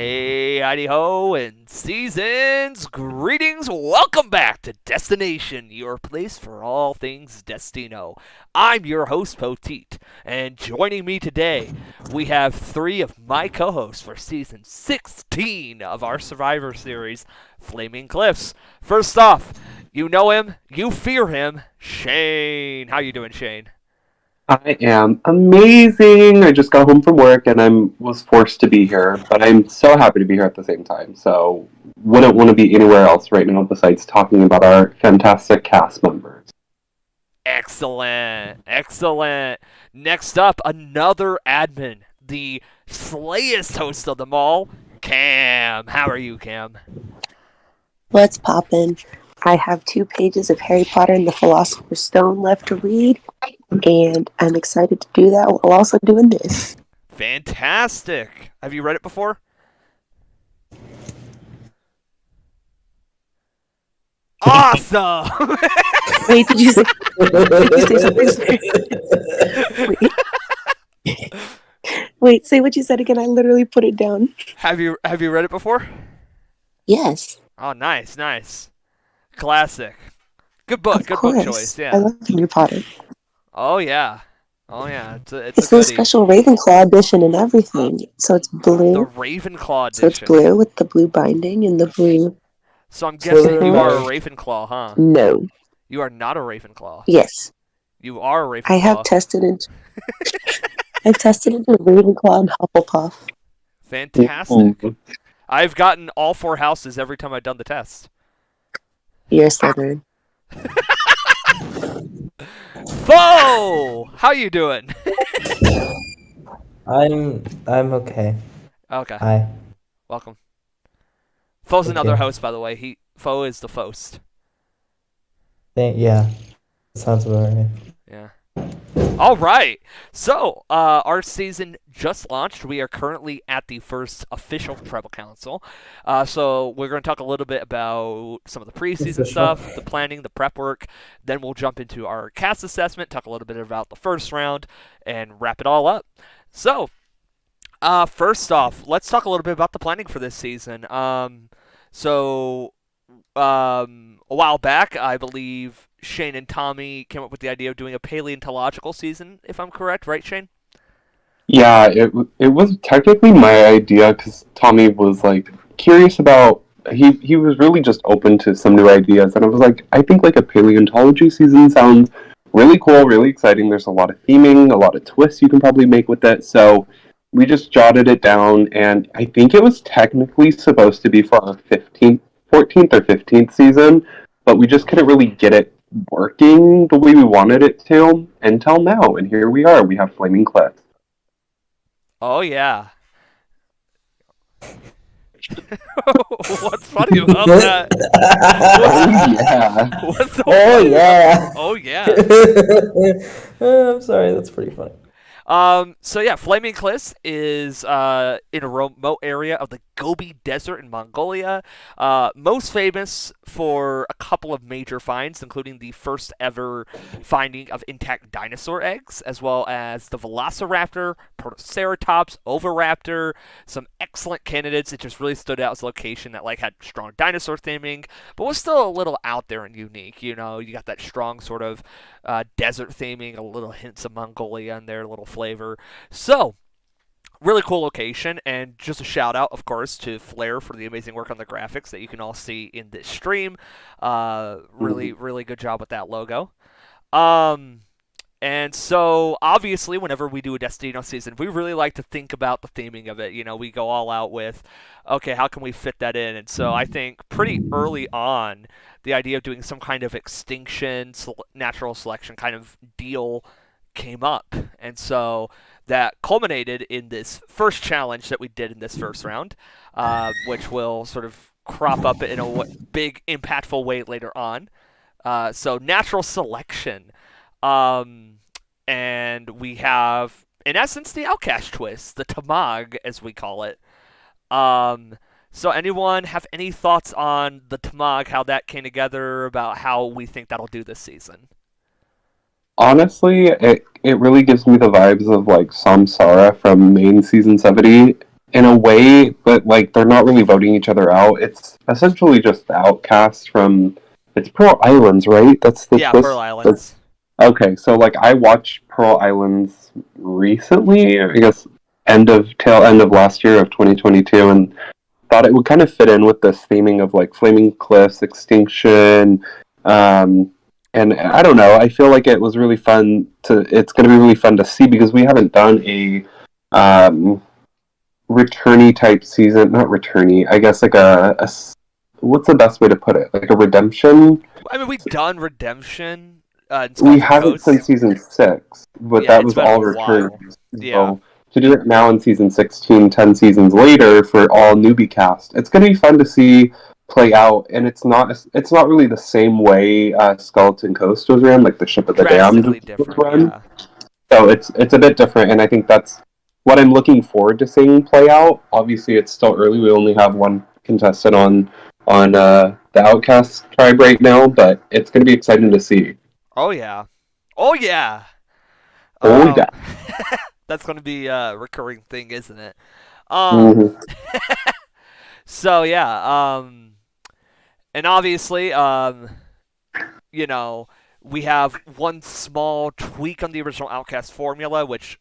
Hey, howdy ho, and seasons greetings. Welcome back to Destination, your place for all things Destino. I'm your host, Poteet, and joining me today, we have three of my co-hosts for season 16 of our Survivor series, Flaming Cliffs. First off, you know him, you fear him, Shane. How you doing, Shane? I am amazing. I just got home from work and was forced to be here, but I'm so happy to be here at the same time. So wouldn't want to be anywhere else right now besides talking about our fantastic cast members. Excellent. Excellent. Next up, another admin, the slayest host of them all, Cam. How are you, Cam? What's poppin'? I have 2 pages of Harry Potter and the Philosopher's Stone left to read, and I'm excited to do that while also doing this. Fantastic. Have you read it before? Awesome. Wait, did you say something? Wait, say what you said again. I literally put it down. Have you read it before? Yes. Oh, nice, nice. Classic. Good book. Of Good course. book choice. I Yeah. love Harry Potter. Oh yeah. Oh yeah. It's It's a the goodie. special Ravenclaw edition and everything. So it's The blue. Ravenclaw So it's edition. blue with the blue binding and the blue. So I'm guessing you are a Mhm. Ravenclaw, huh? No. You are not a Ravenclaw. Yes. You are a Ravenclaw. I have tested it. I've tested into Ravenclaw and Hufflepuff. Fantastic. I've gotten all 4 houses every time I've done the test. You're a Slytherin. Foe! How you doing? I'm okay. Okay, Hi. welcome. Foe's Thank another you. host, by the way. Foe is the Fost. Yeah. Sounds about right. Yeah. All right. So, our season just launched. We are currently at the first official Tribal Council. So, we're going to talk a little bit about some of the preseason Official. stuff, the planning, the prep work. Then we'll jump into our cast assessment, talk a little bit about the first round, and wrap it all up. So, first off, let's talk a little bit about the planning for this season. A while back, I believe Shane and Tommy came up with the idea of doing a paleontological season, if I'm correct, right, Shane? Yeah, it was technically my idea because Tommy was like curious about. He was really just open to some new ideas, and I was like, I think like a paleontology season sounds really cool, really exciting. There's a lot of theming, a lot of twists you can probably make with it. So we just jotted it down, and I think it was technically supposed to be for our 14th or 15th season, but we just couldn't really get it working the way we wanted it to until now, and here we are. We have Flaming Cliffs. Oh, yeah. What's funny about that? Yeah. What's so Oh funny yeah. Oh, yeah. I'm sorry, that's pretty funny. So yeah, Flaming Cliffs is in a remote area of the Gobi Desert in Mongolia. Most famous for a couple of major finds, including the first ever finding of intact dinosaur eggs, as well as the Velociraptor, Protoceratops, Oviraptor. Some excellent candidates. It just really stood out as a location that like had strong dinosaur theming, but was still a little out there and unique. You know, you got that strong sort of desert theming, a little hints of Mongolia in there, a little flavor. So, really cool location, and just a shout out, of course, to Flair for the amazing work on the graphics that you can all see in this stream. Really good job with that logo. And so, obviously, whenever we do a Destino season, we really like to think about the theming of it. You know, we go all out with, okay, how can we fit that in? And so, I think pretty early on, the idea of doing some kind of extinction, natural selection kind of deal came up. And so, that culminated in this first challenge that we did in this first round, which will sort of crop up in a big, impactful way later on. So, natural selection. And we have, in essence, the Outcast twist, the Tamag, as we call it. So anyone have any thoughts on the Tamag, how that came together, about how we think that'll do this season? Honestly, it really gives me the vibes of like Samsara from main season 70. in a way, but like they're not really voting each other out. It's essentially just the outcasts from. It's Pearl Islands, right? That's the Yeah, twist. Pearl Islands. Okay, so like I watched Pearl Islands recently, I guess tail end of last year of 2022, and thought it would kind of fit in with this theming of like flaming cliffs, extinction, and I don't know. I feel like it was really fun to. It's going to be really fun to see because we haven't done a returnee type season. Not returnee. I guess like what's the best way to put it? Like a redemption. I mean, we've done Redemption. We haven't since season 6, but Yeah, that it's was been a all while. returns. Yeah. So to do it now in season 16, 10 seasons later for all newbie cast, it's going to be fun to see play out. And it's not really the same way Skeleton Coast was run, like the Ship of the Damned Drastically was different. run. Yeah. So it's a bit different, and I think that's what I'm looking forward to seeing play out. Obviously, it's still early. We only have one contestant on the Outcast tribe right now, but it's going to be exciting to see. Oh yeah. Oh yeah. Oh, yeah. That's going to be a recurring thing, isn't it? Mhm. So yeah, and obviously, you know, we have one small tweak on the original Outcast formula, which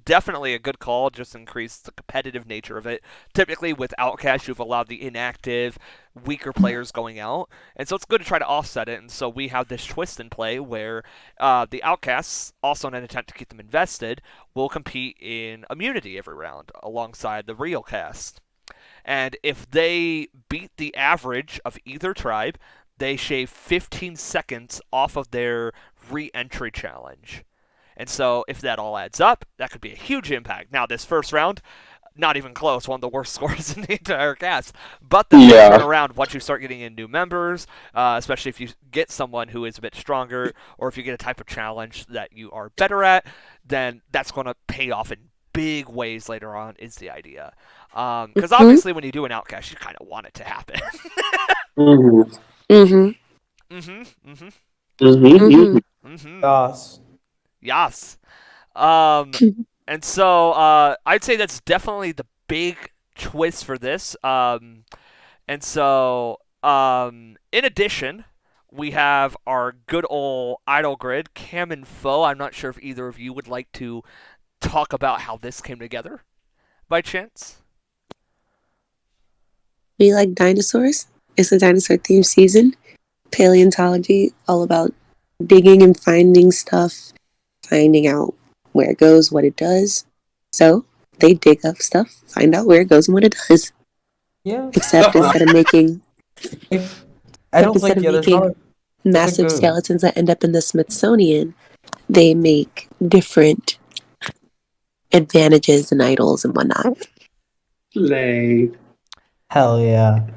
definitely a good call, just increase the competitive nature of it. Typically with Outcast, you've allowed the inactive, weaker players going out, and so it's good to try to offset it, and so we have this twist in play where the Outcasts, also in an attempt to keep them invested, will compete in immunity every round alongside the real cast. And if they beat the average of either tribe, they shave 15 seconds off of their re-entry challenge. And so if that all adds up, that could be a huge impact. Now, this first round, not even close, one of the worst scores in the entire cast. But then Yeah. turn around once you start getting in new members, especially if you get someone who is a bit stronger, or if you get a type of challenge that you are better at, then that's going to pay off in big ways later on, is the idea. Because obviously when you do an Outcast, you kind of want it to happen. Mhm. Mm-hmm. Mm-hmm, mm-hmm, Mhm. mm-hmm. Yes. Yes. And so I'd say that's definitely the big twist for this. And so in addition, we have our good old idle grid, Cam and Foe. I'm not sure if either of you would like to talk about how this came together, by chance. We like dinosaurs. It's a dinosaur themed season. Paleontology, all about digging and finding stuff, finding out where it goes, what it does. So they dig up stuff, find out where it goes and what it does. Yeah. Except instead of making I don't instead think of there's making not a, massive good- skeletons that end up in the Smithsonian, they make different advantages and idols and whatnot. Slay. Hell yeah.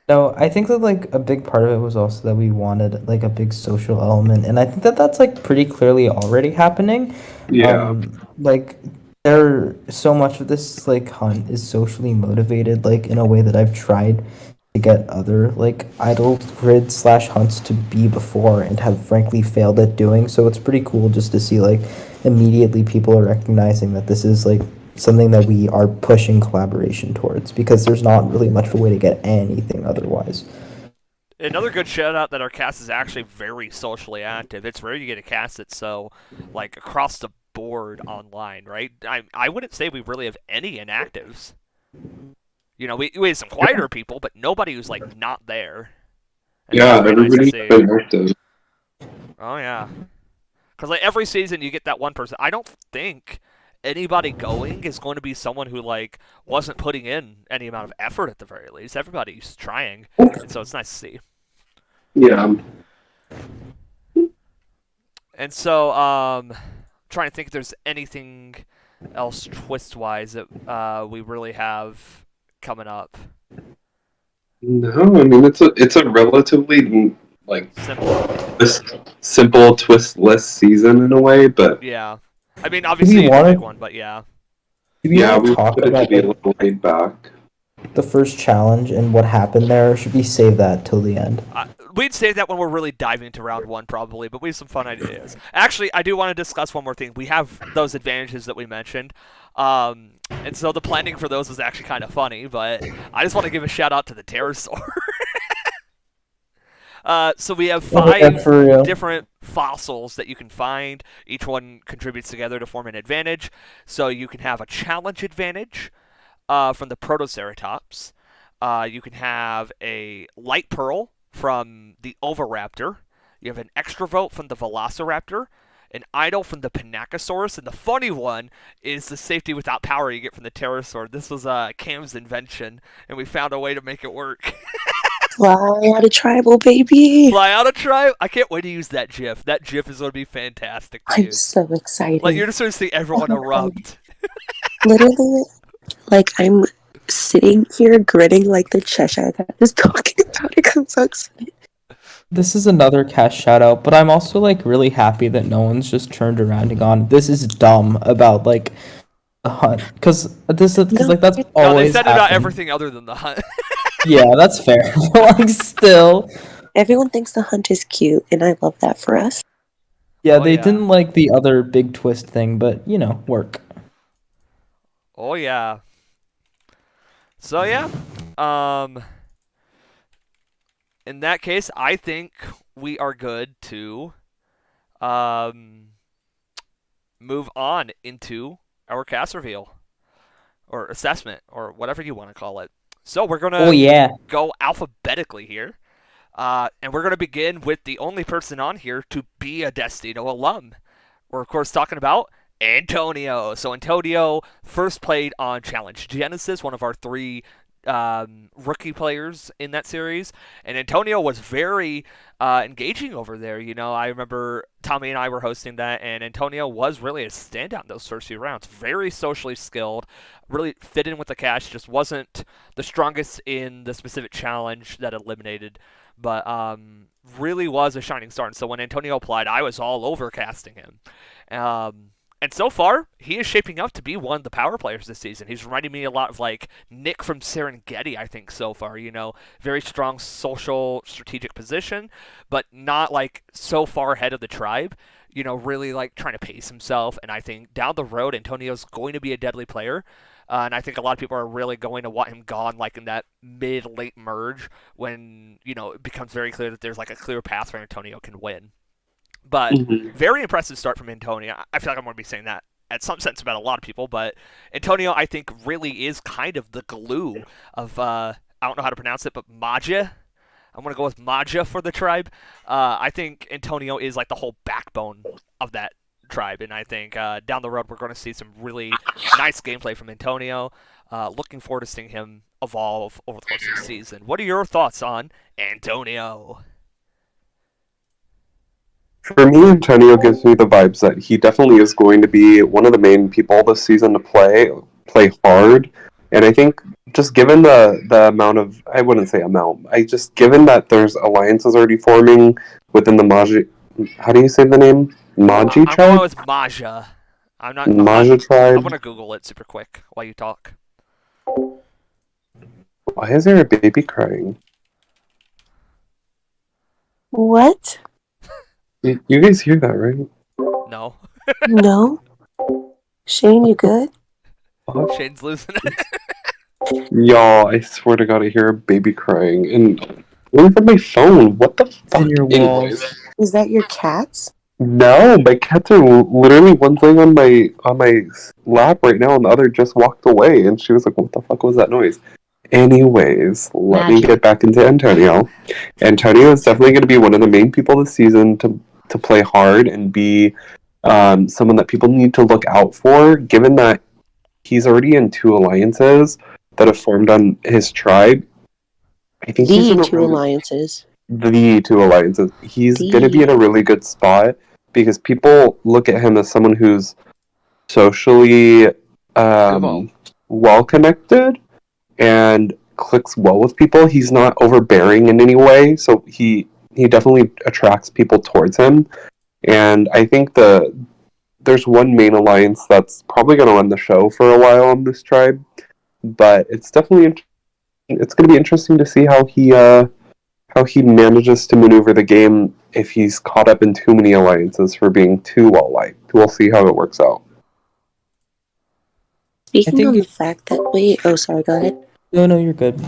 No, I think that like a big part of it was also that we wanted like a big social element, and I think that that's like pretty clearly already happening. Yeah. Like there, so much of this like hunt is socially motivated, like in a way that I've tried to get other like idle grid slash hunts to be before and have frankly failed at doing. So it's pretty cool just to see like immediately people are recognizing that this is like something that we are pushing collaboration towards, because there's not really much of a way to get anything otherwise. Another good shout out that our cast is actually very socially active. It's rare you get a cast that's so like across the board online, right? I wouldn't say we really have any inactives. You know, we have some quieter people, but nobody who's like not there. And Yeah, that's very nice to everybody's see. been active. Oh yeah, because like every season you get that one person. I don't think anybody going is going to be someone who like wasn't putting in any amount of effort at the very least. Everybody's trying, and so it's nice to see. Yeah. And so, trying to think if there's anything else twist-wise that we really have coming up. No, I mean it's a relatively like Simple. simple twistless season in a way, but Yeah. I mean, obviously, it's a big one, but yeah. Do we yeah, want we to talk wanted it to about be a like, little laid back. the first challenge and what happened there? Or should we save that till the end? we'd say that when we're really diving into round one, probably, but we have some fun ideas. Actually, I do want to discuss one more thing. We have those advantages that we mentioned, and so the planning for those was actually kind of funny, but I just want to give a shout out to the pterosaur. So we have Oh, yeah, 5 for real. different fossils that you can find. Each one contributes together to form an advantage. So you can have a challenge advantage from the Protoceratops. You can have a light pearl from the Oviraptor. You have an extra vote from the Velociraptor. An idol from the Panachosaurus. And the funny one is the safety without power you get from the pterosaur. This was Cam's invention, and we found a way to make it work. Fly out of tribal, baby. Fly out a tribe. I can't wait to use that GIF. That GIF is going to be fantastic to I'm use. so excited. Like, you're just going to see everyone Oh my God. erupt. Literally, like, I'm sitting here grinning like the Cheshire Cat just talking about it. I'm so excited. This is another cast shout out, but I'm also like really happy that no one's just turned around and gone, "This is dumb," about like a hunt, because that's No, they always said about happened. everything other than the hunt. Yeah, that's fair. But like still, Everyone thinks the hunt is cute, and I love that for us. yeah, Oh, they yeah. didn't like the other big twist thing, but work. Oh, yeah. So, yeah. In that case, I think we are good to move on into our cast reveal or assessment or whatever you want to call it. So we're going Oh to yeah. go alphabetically here. And we're going to begin with the only person on here to be a Destino alum. We're, of course, talking about Antonio. So Antonio first played on Challenge Genesis, one of our 3 rookie players in that series. And Antonio was very engaging over there. I remember Tommy and I were hosting that, and Antonio was really a standout in those first few rounds. Very socially skilled, really fit in with the cast, just wasn't the strongest in the specific challenge that eliminated, but really was a shining star. And so when Antonio applied, I was all over casting him. And so far, he is shaping up to be one of the power players this season. He's reminding me a lot of like Nick from Serengeti, I think, so far. Very strong social strategic position, but not like so far ahead of the tribe. Really like trying to pace himself. And I think down the road, Antonio's going to be a deadly player. And I think a lot of people are really going to want him gone, like in that mid-late merge, when it becomes very clear that there's like a clear path where Antonio can win. But very impressive start from Antonio. I feel like I'm going to be saying that at some sense about a lot of people, but Antonio, I think, really is kind of the glue of, I don't know how to pronounce it, but Magia. I'm going to go with Magia for the tribe. I think Antonio is like the whole backbone of that tribe, and I think down the road we're going to see some really nice gameplay from Antonio. Looking forward to seeing him evolve over the course of the season. What are your thoughts on Antonio? For me, Antonio gives me the vibes that he definitely is going to be one of the main people this season to play hard. And I think just given the amount of, I wouldn't say amount, given that there's alliances already forming within the Maji, how do you say the name? Maji I'm tribe? going with Maja. I'm not. Maja I'm tribe? going to Google it super quick while you talk. Why is there a baby crying? What? You guys hear that, right? No. No? Shane, you good? Shane's losing it. Y'all, I swear to God, I hear a baby crying. And only from my phone. What the fuck? in your Anyways. walls. Is that your cats? No, my cats are literally one's laying on my lap right now, and the other just walked away. And she was like, "What the fuck was that noise?" Anyways, let me get back into Antonio. Antonio is definitely going to be one of the main people this season to play hard and be someone that people need to look out for, given that he's already in 2 alliances that have formed on his tribe. I think he's in The a 2 really- alliances. the 2 alliances. He's The- going to be in a really good spot because people look at him as someone who's socially well connected and clicks well with people. He's not overbearing in any way, so he definitely attracts people towards him. And I think there's one main alliance that's probably going to run the show for a while on this tribe, but it's definitely it's going to be interesting to see how he how he manages to maneuver the game if he's caught up in too many alliances for being too well liked. We'll see how it works out. Speaking think on the it- fact that wait, oh sorry, go ahead. No, you're good.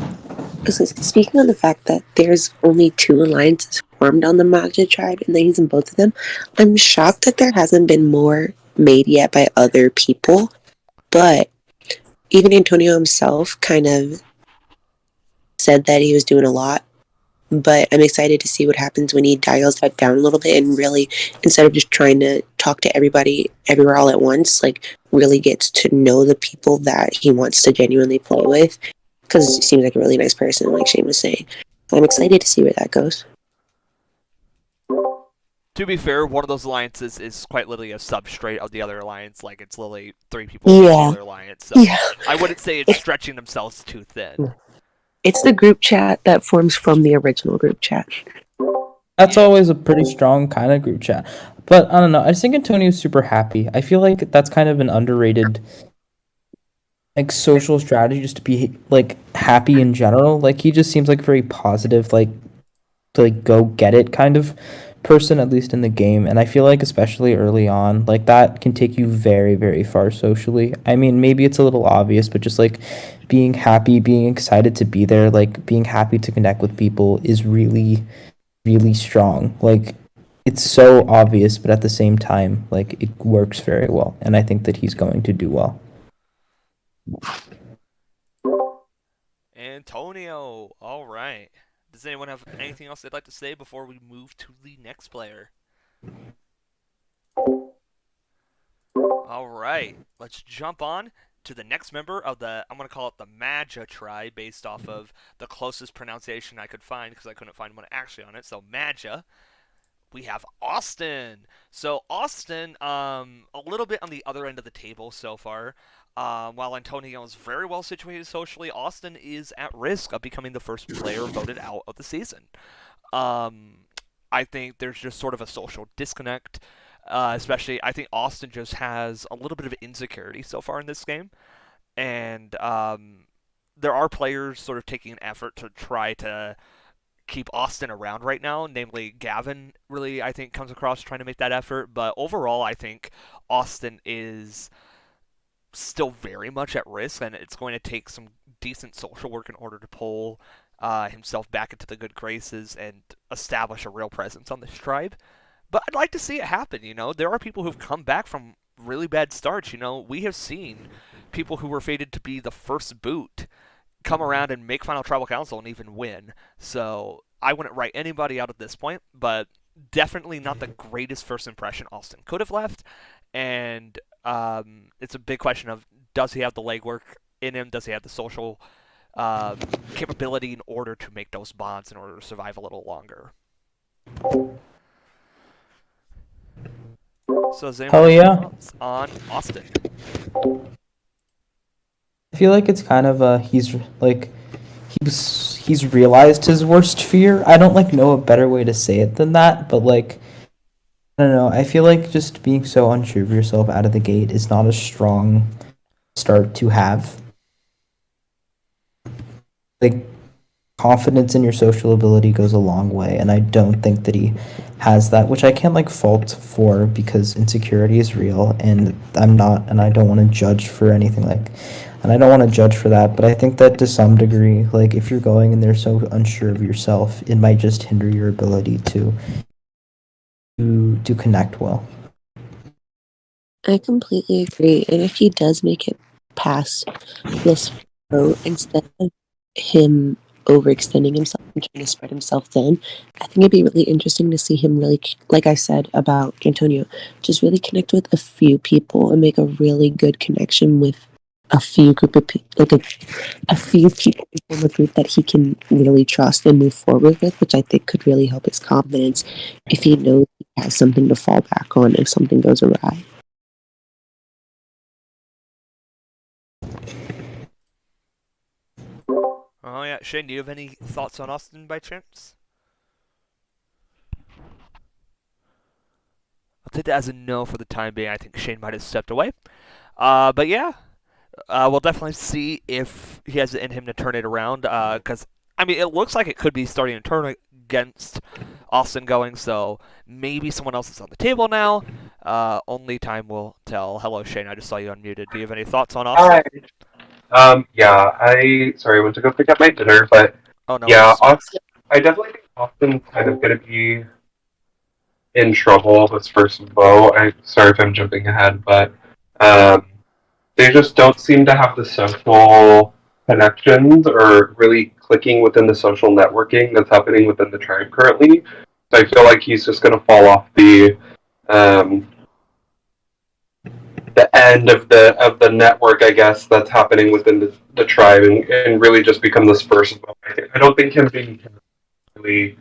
Speaking on the fact that there's only 2 alliances formed on the Magda tribe and that he's in both of them, I'm shocked that there hasn't been more made yet by other people. But even Antonio himself kind of said that he was doing a lot. But I'm excited to see what happens when he dials that down a little bit and really, instead of just trying to talk to everybody everywhere all at once, like really gets to know the people that he wants to genuinely play with. Because he seems like a really nice person, like Shane was saying. I'm excited to see where that goes. To be fair, one of those alliances is quite literally a substrate of the other alliance. Like, it's literally 3 people in the Yeah. other alliance. So Yeah. I wouldn't say it's stretching themselves too thin. It's the group chat that forms from the original group chat. That's always a pretty strong kind of group chat. But I don't know. I just think Antonio's super happy. I feel like that's kind of an underrated like social strategy, just to be like happy in general. Like he just seems like a very positive, like to like go get it kind of person, at least in the game. And I feel like especially early on, like that can take you very, very far socially. I mean, maybe it's a little obvious, but just like being happy, being excited to be there, like being happy to connect with people is really, really strong. Like it's so obvious, but at the same time, like it works very well. And I think that he's going to do well. Antonio, all right. Does anyone have anything else they'd like to say before we move to the next player? All right, let's jump on to the next member of the, I'm going to call it the Maja tribe, based off of the closest pronunciation I could find, because I couldn't find one actually on it. So Maja. We have Austin. So Austin, a little bit on the other end of the table so far. While Antonio is very well situated socially, Austin is at risk of becoming the first player voted out of the season. I think there's just sort of a social disconnect. Especially, I think Austin just has a little bit of insecurity so far in this game. And there are players sort of taking an effort to try to keep Austin around right now, namely Gavin really, I think, comes across trying to make that effort. But overall, I think Austin is still very much at risk, and it's going to take some decent social work in order to pull himself back into the good graces and establish a real presence on this tribe. But I'd like to see it happen, you know. There are people who've come back from really bad starts, you know. We have seen people who were fated to be the first boot come around and make Final Tribal Council and even win. So I wouldn't write anybody out at this point, but definitely not the greatest first impression Austin could have left. And it's a big question of, does he have the legwork in him? Does he have the social capability in order to make those bonds in order to survive a little longer? So is anyone Hell have yeah. thoughts on Austin? I feel like it's kind of he's realized his worst fear. I don't like know a better way to say it than that, but like I don't know. I feel like just being so unsure of yourself out of the gate is not a strong start to have. Like confidence in your social ability goes a long way, and I don't think that he has that, which I can't like fault for because insecurity is real, and I don't want to judge for anything and I don't want to judge for that, but I think that to some degree, like if you're going and they're so unsure of yourself, it might just hinder your ability to connect well. I completely agree. And if he does make it past this vote, instead of him overextending himself and trying to spread himself thin, I think it'd be really interesting to see him really, like I said about Antonio, just really connect with a few people and make a really good connection with a few group of people, like a few people from a group that he can really trust and move forward with, which I think could really help his confidence if he knows he has something to fall back on if something goes awry. Oh yeah, Shane, do you have any thoughts on Austin by chance? I'll take that as a no for the time being. I think Shane might have stepped away. But yeah, we'll definitely see if he has it in him to turn it around. Because I mean, it looks like it could be starting to against Austin going, so maybe someone else is on the table now. Only time will tell. Hello, Shane. I just saw you unmuted. Do you have any thoughts on Austin? Hi. I went to go pick up my dinner, but Oh, no yeah, worries. Austin, I definitely think Austin's kind of going to be in trouble this first vote. Sorry if I'm jumping ahead, but um, they just don't seem to have the social connections or really clicking within the social networking that's happening within the tribe currently. So I feel like he's just going to fall off um, the end of the network, I guess, that's happening within the tribe, and really just become this first vote. I don't think him being really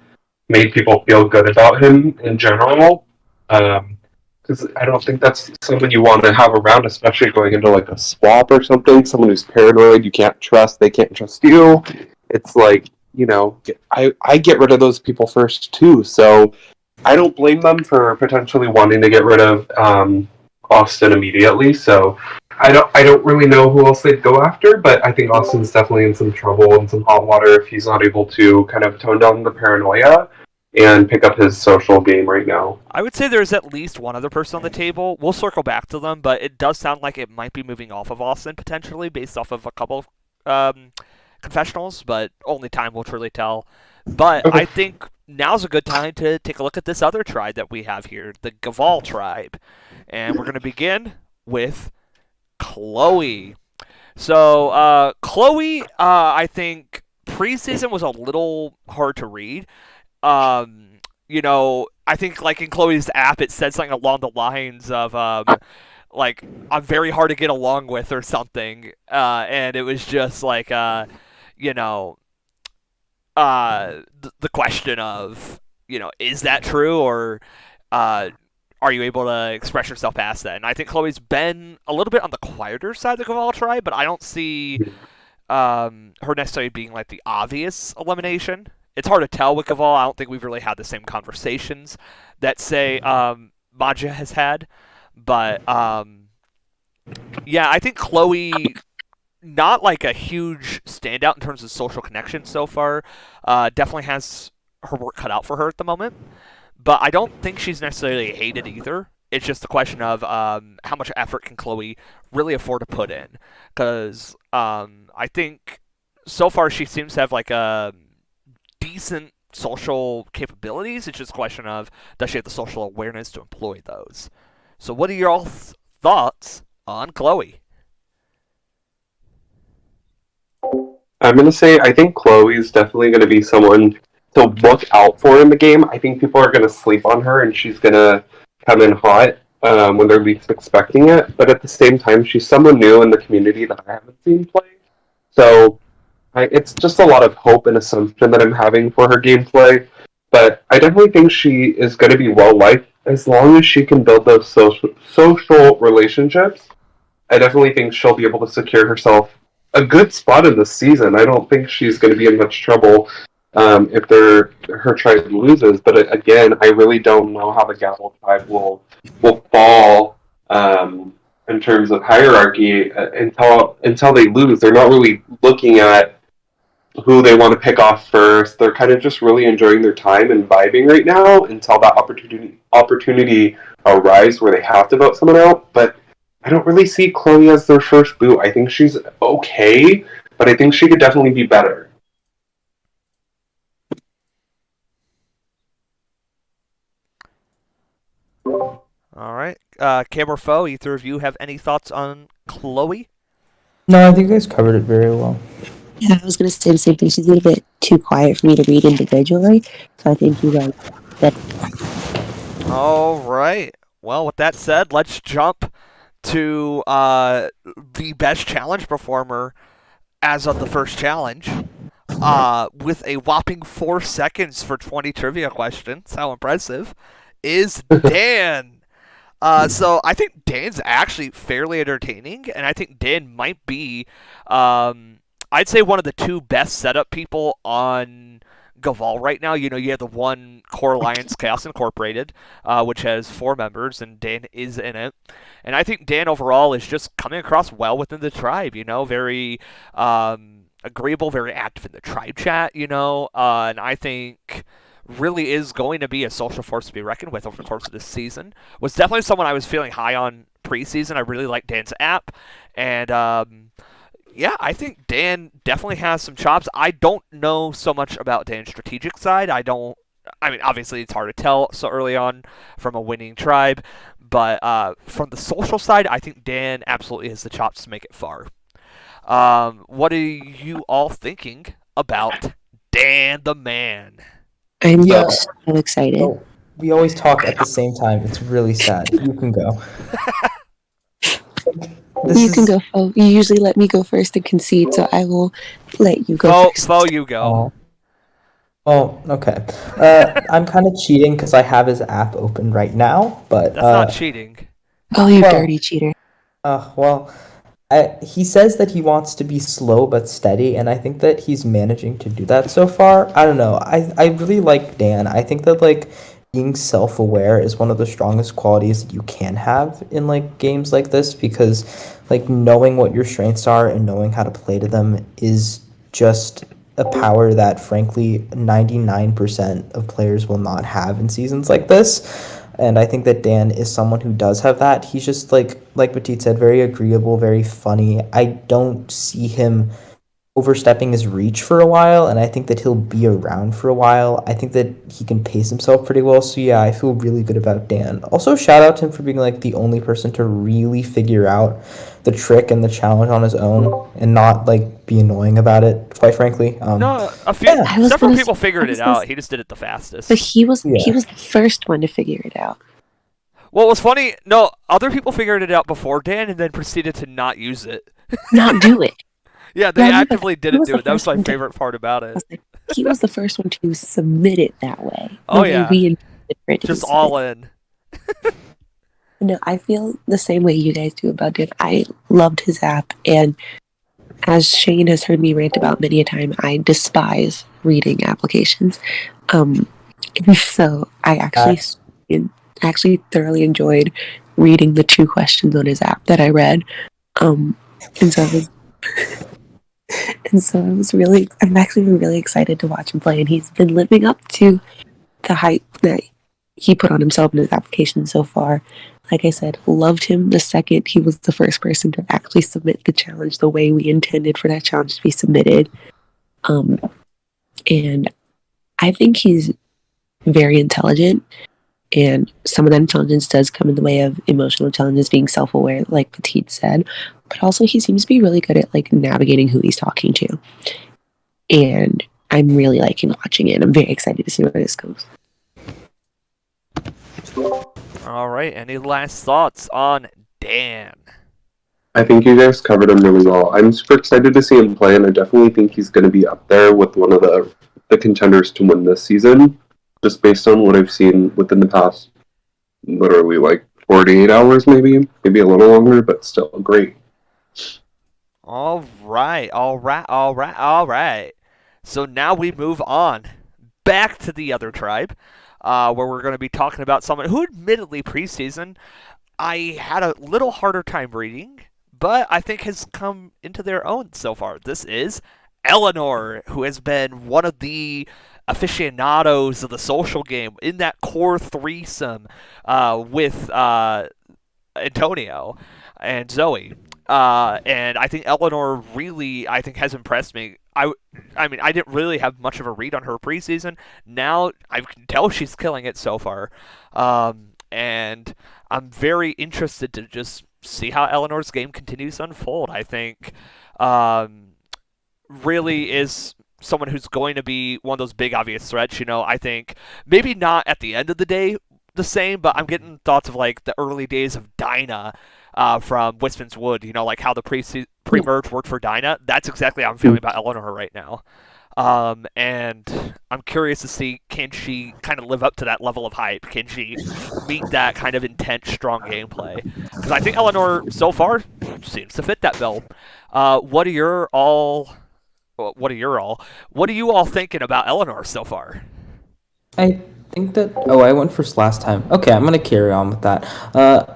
made people feel good about him in general. Because I don't think that's someone you want to have around, especially going into like a swap or something. Someone who's paranoid, you can't trust, they can't trust you. It's like, I get rid of those people first too. So I don't blame them for potentially wanting to get rid of Austin immediately. So I don't really know who else they'd go after, but I think Austin's definitely in some trouble and some hot water if he's not able to kind of tone down the paranoia and pick up his social game right now. I would say there's at least one other person on the table. We'll circle back to them, but it does sound like it might be moving off of Austin potentially based off of a couple of confessionals, but only time will truly tell. But Okay. I think now's a good time to take a look at this other tribe that we have here, the Gaval tribe. And we're going to begin with Chloe. So, Chloe, I think preseason was a little hard to read. I think like in Chloe's app, it said something along the lines of like I'm very hard to get along with or something, and it was just like the question of is that true or are you able to express yourself past that? And I think Chloe's been a little bit on the quieter side of the Gaval tribe, but I don't see her necessarily being like the obvious elimination. It's hard to tell with Gaval. I don't think we've really had the same conversations that, say, Maja has had. But, yeah, I think Chloe, not like a huge standout in terms of social connection so far, definitely has her work cut out for her at the moment. But I don't think she's necessarily hated either. It's just a question of how much effort can Chloe really afford to put in. Because I think so far she seems to have like a decent social capabilities. It's just a question of does she have the social awareness to employ those. So what are your all thoughts on Chloe? I'm going to say I think Chloe's definitely going to be someone to look out for in the game. I think people are going to sleep on her and she's going to come in hot when they're least expecting it. But at the same time, she's someone new in the community that I haven't seen play. So it's just a lot of hope and assumption that I'm having for her gameplay. But I definitely think she is going to be well liked as long as she can build those social relationships. I definitely think she'll be able to secure herself a good spot in this season. I don't think she's going to be in much trouble if her tribe loses. But again, I really don't know how the Gavel tribe will fall in terms of hierarchy until they lose. They're not really looking at who they want to pick off first. They're kind of just really enjoying their time and vibing right now until that opportunity arrives where they have to vote someone out. But I don't really see Chloe as their first boot. I think she's okay, but I think she could definitely be better. All right. Cam or Foe, either of you have any thoughts on Chloe? No, I think you guys covered it very well. Yeah, I was going to say the same thing. She's a little bit too quiet for me to read individually. So I think you guys that. All right. Well, with that said, let's jump to the best challenge performer as of the first challenge. With a whopping 4 seconds for 20 trivia questions. How impressive. Is Dan. So I think Dan's actually fairly entertaining, and I think Dan might be, I'd say one of the two best setup people on Gaval right now. You have the one Core Alliance Chaos Incorporated, which has 4 members, and Dan is in it. And I think Dan overall is just coming across well within the tribe, very agreeable, very active in the tribe chat, and I think really is going to be a social force to be reckoned with over the course of this season. Was definitely someone I was feeling high on preseason. I really like Dan's app, and yeah, I think Dan definitely has some chops. I don't know so much about Dan's strategic side. I mean, obviously it's hard to tell so early on from a winning tribe, but from the social side, I think Dan absolutely has the chops to make it far. What are you all thinking about Dan the Man? I'm Yeah. so excited. Oh, we always talk at the same time. It's really sad. You can go. You can go. Oh, you usually let me go first and concede, so I will let you go first. Fo, you go. Oh, okay. I'm kind of cheating because I have his app open right now, but That's not cheating. Oh, you well- dirty cheater. well, he says that he wants to be slow but steady, and I think that he's managing to do that so far. I don't know. I really like Dan. I think that like being self-aware is one of the strongest qualities that you can have in like games like this, because like knowing what your strengths are and knowing how to play to them is just a power that frankly 99% of players will not have in seasons like this. And I think that Dan is someone who does have that. He's just like Petit said, very agreeable, very funny. I don't see him overstepping his reach for a while, and I think that he'll be around for a while. I think that he can pace himself pretty well. So yeah, I feel really good about Dan. Also, shout out to him for being like the only person to really figure out the trick and the challenge on his own and not like be annoying about it, quite frankly. No, yeah. several people figured it out. He just did it the fastest. But he was Yeah. the first one to figure it out. Well, it was funny. No, other people figured it out before Dan and then proceeded to not use it. Not do it. Yeah, they Yeah, I know, actively but didn't he was do the it. That was first my one to- favorite part about it. He was the first one to submit it that way. Oh, The way yeah. we intended for it to be Just all submitted. in. No, I feel the same way you guys do about it. I loved his app, and as Shane has heard me rant about many a time, I despise reading applications. And so I actually thoroughly enjoyed reading the 2 questions on his app that I read. And so I'm actually really excited to watch him play, and he's been living up to the hype that he put on himself in his application so far. Like I said, loved him the second he was the first person to actually submit the challenge the way we intended for that challenge to be submitted. And I think he's very intelligent, and some of that intelligence does come in the way of emotional challenges, being self-aware, like Petit said. But also, he seems to be really good at like navigating who he's talking to, and I'm really liking watching it. I'm very excited to see where this goes. All right. Any last thoughts on Dan? I think you guys covered him really well. I'm super excited to see him play, and I definitely think he's going to be up there with one of the contenders to win this season, just based on what I've seen within the past, literally like 48 hours, maybe a little longer, but still great. All right. So now we move on back to the other tribe, where we're going to be talking about someone who, admittedly, preseason I had a little harder time reading, but I think has come into their own so far. This is Eleanor, who has been one of the aficionados of the social game in that core threesome with Antonio and Zoe. And I think Eleanor really, has impressed me. I mean, I didn't really have much of a read on her preseason. Now I can tell she's killing it so far. And I'm very interested to just see how Eleanor's game continues to unfold. I think really is someone who's going to be one of those big obvious threats. I think maybe not at the end of the day the same, but I'm getting thoughts of like the early days of Dinah from Wisman's Wood, like how the pre-merge worked for Dinah. That's exactly how I'm feeling about Eleanor right now. And I'm curious to see, can she kind of live up to that level of hype? Can she meet that kind of intense, strong gameplay? Because I think Eleanor, so far, seems to fit that bill. What are you all thinking about Eleanor so far? I think that I went first last time. Okay, I'm gonna carry on with that.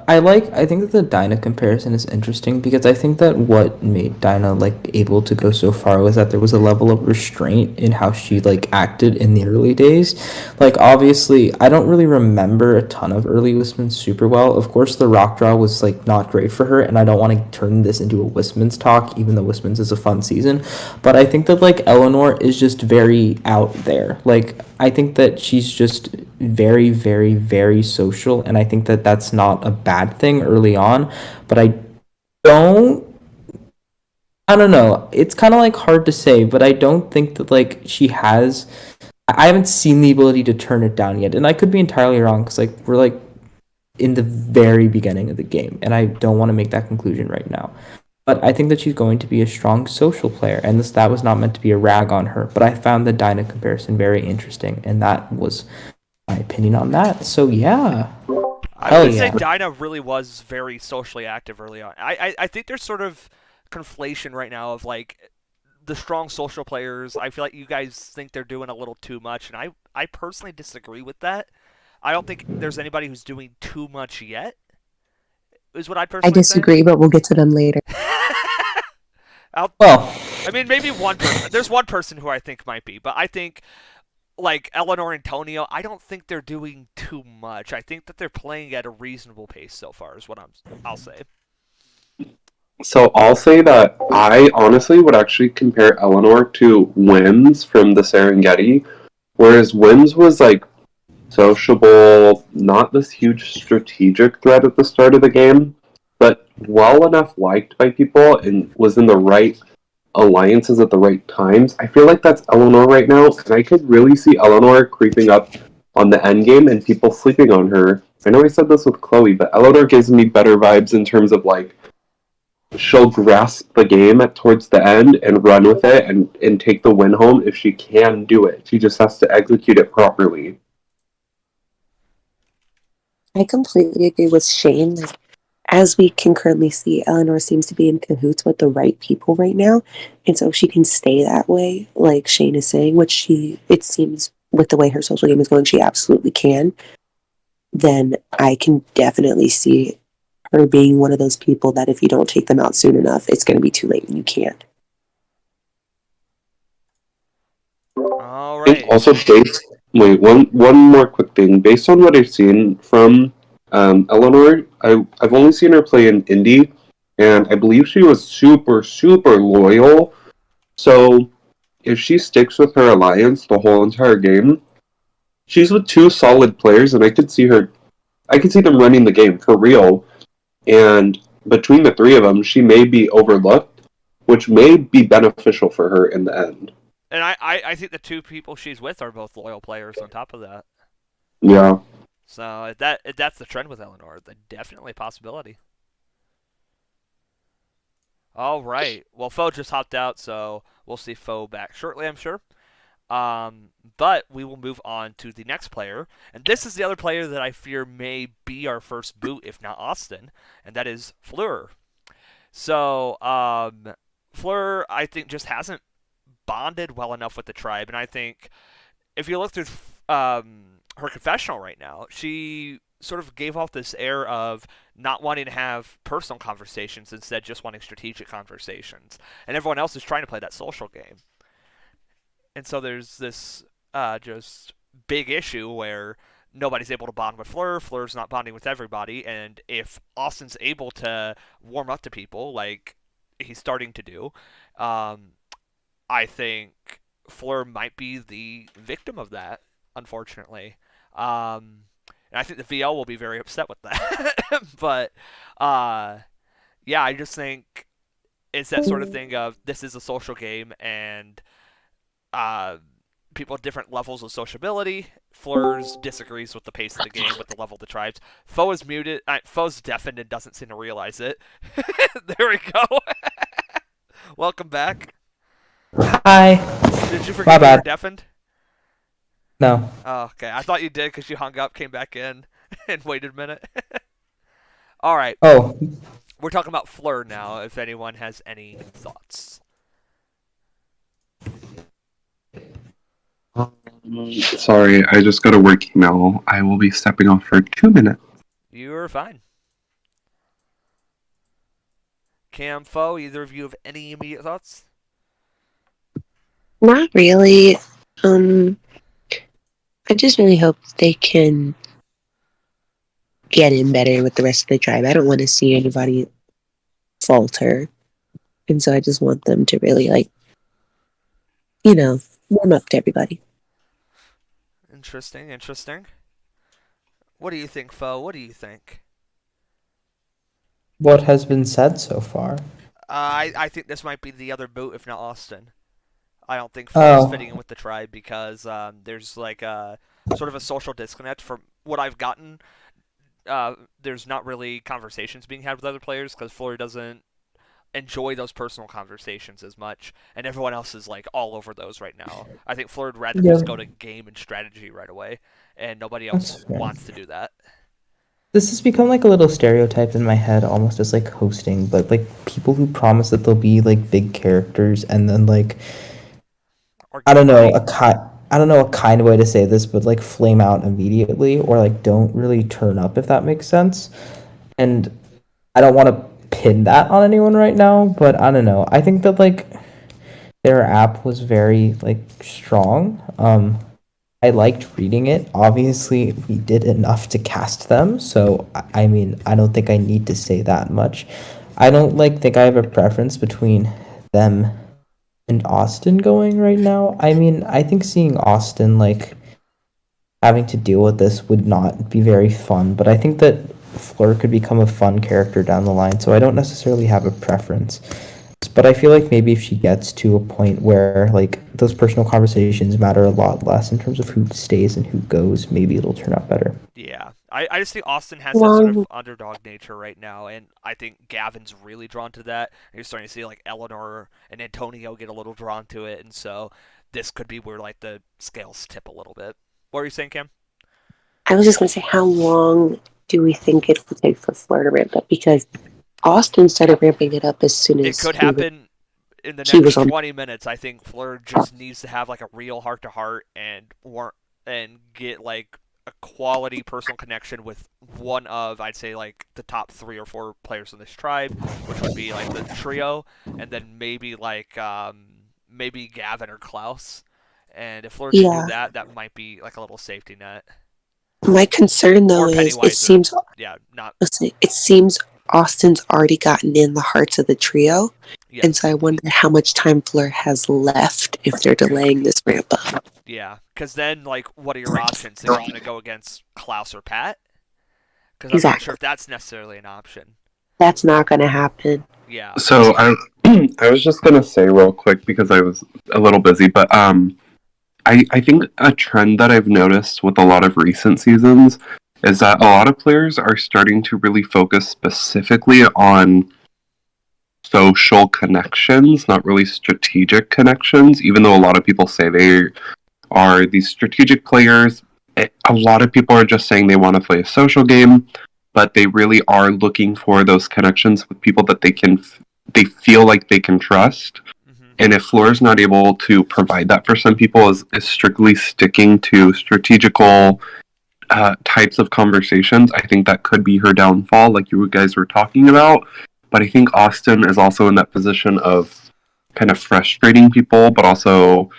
I think that the Dinah comparison is interesting because I think that what made Dinah like able to go so far was that there was a level of restraint in how she like acted in the early days. Like obviously, I don't really remember a ton of early Wismans super well. Of course, the rock draw was like not great for her, and I don't want to turn this into a Wismans talk, even though Wismans is a fun season. But I think that like Eleanor is just very out there. Like I think that she's just very, very, very social, and I think that that's not a bad thing early on. But don't. I don't know. It's kind of like hard to say, but I don't think that like she has. I haven't seen the ability to turn it down yet, and I could be entirely wrong because like we're like in the very beginning of the game, and I don't want to make that conclusion right now. But I think that she's going to be a strong social player, and that was not meant to be a rag on her. But I found the Dinah comparison very interesting, and that was my opinion on that. So yeah, I hell would say yeah. Dinah really was very socially active early on. I think there's sort of conflation right now of like the strong social players. I feel like you guys think they're doing a little too much, and I personally disagree with that. I don't think there's anybody who's doing too much yet, is what I'd I personally say. disagree, but we'll get to them later. Well, I mean, maybe one person. There's one person who I think might be, but I think like Eleanor and Antonio, I don't think they're doing too much. I think that they're playing at a reasonable pace so far. Is what I'll say. So I'll say that I honestly would actually compare Eleanor to Wims from the Serengeti, whereas Wims was like sociable, not this huge strategic threat at the start of the game, but well enough liked by people and was in the right alliances at the right times. I feel like that's Eleanor right now, and I could really see Eleanor creeping up on the end game and people sleeping on her. I know I said this with Chloe, but Eleanor gives me better vibes in terms of like she'll grasp the game at towards the end and run with it and take the win home if she can do it. She just has to execute it properly. I completely agree with Shane. Like, as we can currently see, Eleanor seems to be in cahoots with the right people right now. And so if she can stay that way, like Shane is saying, which it seems with the way her social game is going, she absolutely can, then I can definitely see her being one of those people that if you don't take them out soon enough, it's going to be too late and you can't. All I think right. also based wait one more quick thing. Based on what I've seen from Eleanor, I've only seen her play in indie, and I believe she was super loyal. So if she sticks with her alliance the whole entire game, she's with two solid players, and I could see them running the game for real. And between the three of them, she may be overlooked, which may be beneficial for her in the end. And I think the two people she's with are both loyal players on top of that. Yeah. So if that's the trend with Eleanor, then definitely a possibility. All right. Well, Foe just hopped out, so we'll see Foe back shortly, I'm sure. But we will move on to the next player, and this is the other player that I fear may be our first boot, if not Austin, and that is Fleur. So, Fleur, I think, just hasn't bonded well enough with the tribe, and I think if you look through her confessional right now, she sort of gave off this air of not wanting to have personal conversations, instead just wanting strategic conversations, and everyone else is trying to play that social game. And so there's this just big issue where nobody's able to bond with Fleur. Fleur's not bonding with everybody, and if Austin's able to warm up to people like he's starting to do, um, I think Fleur might be the victim of that, unfortunately. And I think the VL will be very upset with that. But yeah, I just think it's that sort of thing of this is a social game, and uh, people have different levels of sociability. Fleurs disagrees with the pace of the game, with the level of the tribes. Foe is muted. Foe's deafened and doesn't seem to realize it. There we go. Welcome back. Hi. Did you My forget you were bad. deafened? No. Oh, okay. I thought you did because you hung up, came back in, and waited a minute. All right. Oh, We're talking about Fleur now, if anyone has any thoughts. Sorry, I just got a work email. I will be stepping off for 2 minutes. You are fine. Cam, Fo, either of you have any immediate thoughts? Not really. I just really hope they can get in better with the rest of the tribe. I don't want to see anybody falter. And so I just want them to really, warm up to everybody. Interesting, interesting. What do you think, Fo? What do you think? What has been said so far? I think this might be the other boot, if not Austin. I don't think Flo's Oh, fitting in with the tribe because there's like a sort of a social disconnect from what I've gotten. There's not really conversations being had with other players because Fleur doesn't enjoy those personal conversations as much, and everyone else is like all over those right now. I think Fleur would rather yeah, just go to game and strategy right away, and nobody that's else fair. wants to do that. This has become like a little stereotype in my head, almost as like hosting, but like people who promise that they'll be like big characters and then like Or I don't know right. I don't know a kind way to say this, but like flame out immediately or like don't really turn up if that makes sense. And I don't want to pin that on anyone right now, but I don't know. I think that like their app was very like strong. I liked reading it. Obviously, we did enough to cast them, so I mean, I don't think I need to say that much. I don't like think I have a preference between them and Austin going right now. I mean, I think seeing Austin like having to deal with this would not be very fun, but I think that Fleur could become a fun character down the line, so I don't necessarily have a preference. But I feel like maybe if she gets to a point where like those personal conversations matter a lot less in terms of who stays and who goes, maybe it'll turn out better. Yeah, I just think Austin has that sort of Well, underdog nature right now, and I think Gavin's really drawn to that. And you're starting to see like Eleanor and Antonio get a little drawn to it, and so this could be where like the scales tip a little bit. What were you saying, Cam? I was just going to say, how long do we think it will take for Fleur to ramp up? Because Austin started ramping it up as soon It as could happen in the he was next on. 20 minutes. I think Fleur just needs to have like a real heart to heart and get like a quality personal connection with one of I'd say like the top 3 or 4 players in this tribe, which would be like the trio, and then maybe like maybe Gavin or Klaus. And if Fleur can do Yeah. that, that might be like a little safety net. My concern though Or is it Pennywise, or seems yeah, not it seems Austin's already gotten in the hearts of the trio. And so yes. I wonder how much time Fleur has left if they're delaying this ramp up. Yeah, because then, like, what are your options? Are you going to go against Klaus or Pat? Because I'm not sure Exactly. if that's necessarily an option. That's not going to happen. Yeah. So I was just gonna say real quick because I was a little busy, but I think a trend that I've noticed with a lot of recent seasons is that a lot of players are starting to really focus specifically on social connections, not really strategic connections, even though a lot of people say they are these strategic players. A lot of people are just saying they want to play a social game, but they really are looking for those connections with people that they feel like they can trust. Hmm. And if Floor's not able to provide that for some people, is strictly sticking to strategical types of conversations, I think that could be her downfall, like you guys were talking about. But I think Austin is also in that position of kind of frustrating people, but also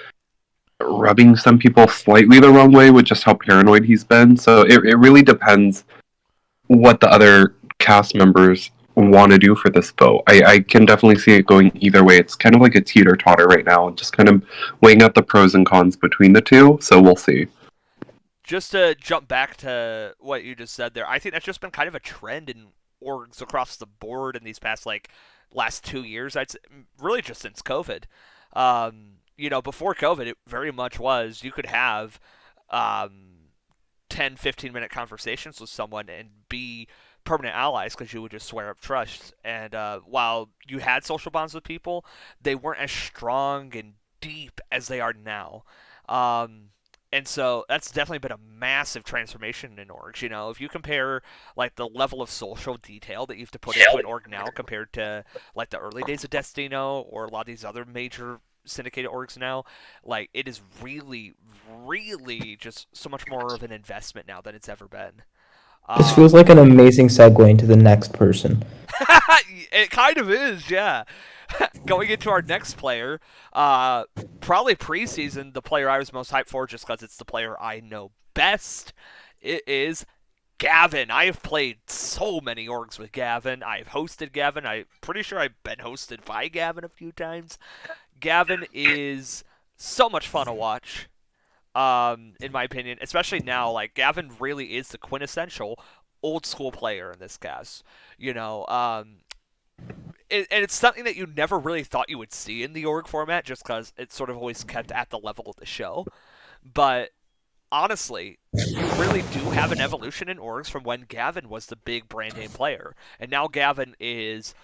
rubbing some people slightly the wrong way with just how paranoid he's been. So it really depends what the other cast members want to do for this vote. I can definitely see it going either way. It's kind of like a teeter totter right now, just kind of weighing up the pros and cons between the two. So we'll see. Just to jump back to what you just said there, I think that's just been kind of a trend in orgs across the board in these past, like, last 2 years. I'd say, really just since COVID. Before COVID, it very much was you could have um, 10, 15-minute conversations with someone and be permanent allies because you would just swear up trust. And while you had social bonds with people, they weren't as strong and deep as they are now. Um, and so that's definitely been a massive transformation in orgs. If you compare like the level of social detail that you have to put into an org now compared to like the early days of Destino or a lot of these other major syndicated orgs now, like it is really, really just so much more of an investment now than it's ever been. This feels like an amazing segue into the next person. It kind of is, yeah. Going into our next player, probably preseason, the player I was most hyped for just because it's the player I know best. It is Gavin. I have played so many orgs with Gavin. I've hosted Gavin. I'm pretty sure I've been hosted by Gavin a few times. Gavin is so much fun to watch, in my opinion, especially now. Like, Gavin really is the quintessential old school player in this cast. You know, and it's something that you never really thought you would see in the org format just because it's sort of always kept at the level of the show. But honestly, you really do have an evolution in orgs from when Gavin was the big brand name player. And now Gavin is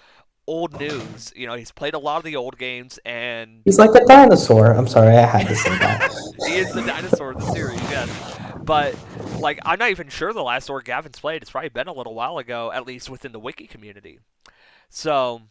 old news. You know, he's played a lot of the old games, and He's like a dinosaur. I'm sorry, I had to say that. he is the dinosaur of the series, yes. But, like, I'm not even sure the last org Gavin's played. It's probably been a little while ago, at least within the wiki community. So,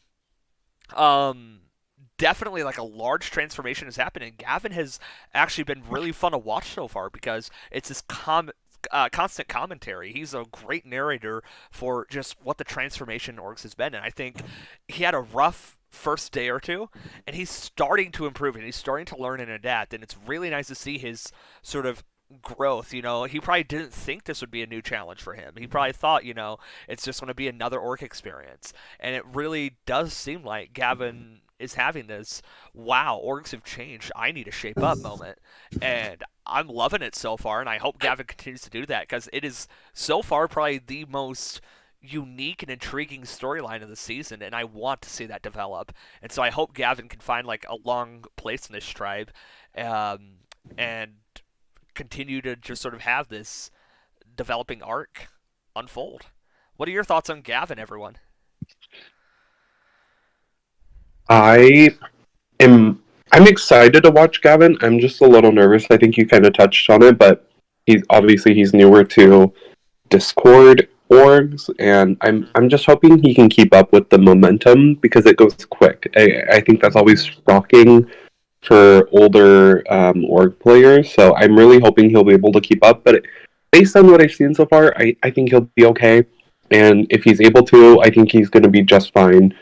definitely like a large transformation has happened, and Gavin has actually been really fun to watch so far because it's this constant commentary. He's a great narrator for just what the transformation in orgs has been, and I think he had a rough first day or two, and he's starting to improve, and he's starting to learn and adapt, and it's really nice to see his sort of growth. You know, he probably didn't think this would be a new challenge for him. He probably thought, you know, it's just going to be another orc experience, and it really does seem like Gavin is having this wow, orgs have changed, I need to shape up moment, and I'm loving it so far, and I hope Gavin continues to do that because it is so far probably the most unique and intriguing storyline of the season, and I want to see that develop. And so I hope Gavin can find like a long place in this tribe, and continue to just sort of have this developing arc unfold. What are your thoughts on Gavin, everyone? I'm excited to watch Gavin. I'm just a little nervous. I think you kind of touched on it, but he's newer to Discord orgs, and I'm just hoping he can keep up with the momentum because it goes quick. I think that's always shocking for older org players, so I'm really hoping he'll be able to keep up. But based on what I've seen so far, I think he'll be okay. And if he's able to, I think he's going to be just fine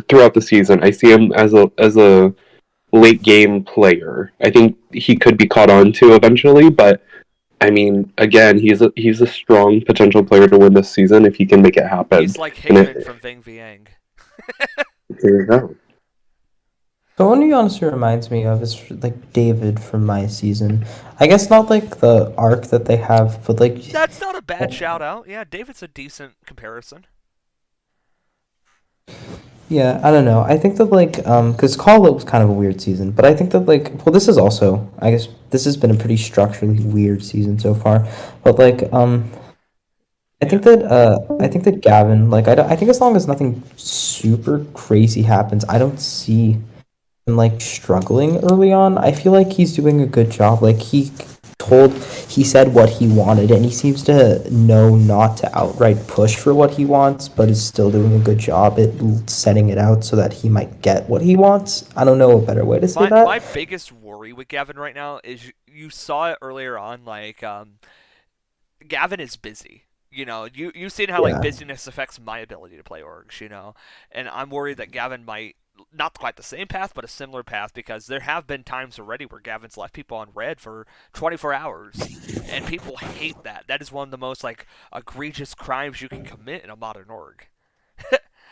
throughout the season. I see him as a late game player. I think he could be caught on to eventually, but I mean, again, he's a strong potential player to win this season if he can make it happen. He's like Haven from Ving Viang. There you go. The one he honestly reminds me of is like David from my season. I guess not like the arc that they have, but like That's not a bad shout out. Yeah, David's a decent comparison. yeah, I don't know. I think that like because Call It was kind of a weird season, but I think that like well, this is also I guess this has been a pretty structurally weird season so far, but like I think that Gavin like I think as long as nothing super crazy happens, I don't see him like struggling early on. I feel like he's doing a good job. Like he said what he wanted, and he seems to know not to outright push for what he wants, but is still doing a good job at setting it out so that he might get what he wants. I don't know a better way to say that. My biggest worry with Gavin right now is you saw it earlier on, like, Gavin is busy. You know, you've seen how, like, busyness affects my ability to play orgs, you know? And I'm worried that Gavin might, not quite the same path, but a similar path, because there have been times already where Gavin's left people on red for 24 hours, and people hate that. That is one of the most, like, egregious crimes you can commit in a modern org.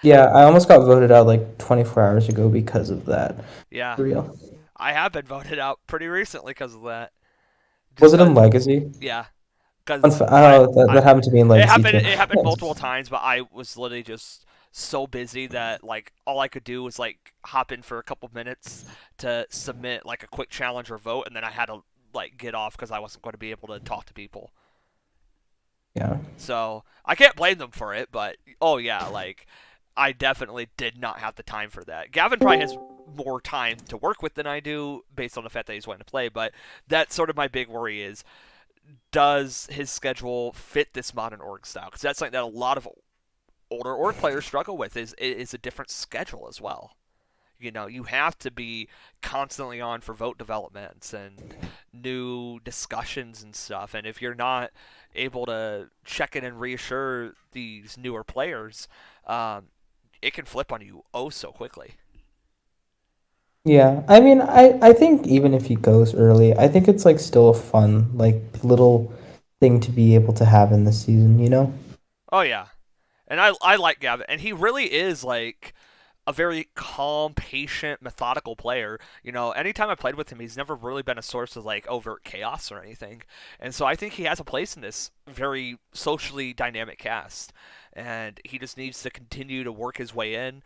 Yeah, I almost got voted out like 24 hours ago because of that. Yeah. For real. I have been voted out pretty recently because of that. Was it in Legacy? Yeah. That happened to me in Legacy too. It happened multiple times, but I was literally just so busy that like all I could do was like hop in for a couple minutes to submit like a quick challenge or vote, and then I had to like get off because I wasn't going to be able to talk to people. Yeah. So I can't blame them for it, but oh yeah, like I definitely did not have the time for that. Gavin probably has more time to work with than I do based on the fact that he's wanting to play, but that's sort of my big worry is, does his schedule fit this modern org style? Because that's something that a lot of older org players struggle with is a different schedule as well. You have to be constantly on for vote developments and new discussions and stuff. And if you're not able to check in and reassure these newer players, it can flip on you oh so quickly. Yeah, I mean, I think even if he goes early, I think it's like still a fun, like little thing to be able to have in this season, you know? Oh yeah, and I like Gavin, and he really is like a very calm, patient, methodical player. Anytime I played with him, he's never really been a source of like overt chaos or anything. And so I think he has a place in this very socially dynamic cast, and he just needs to continue to work his way in.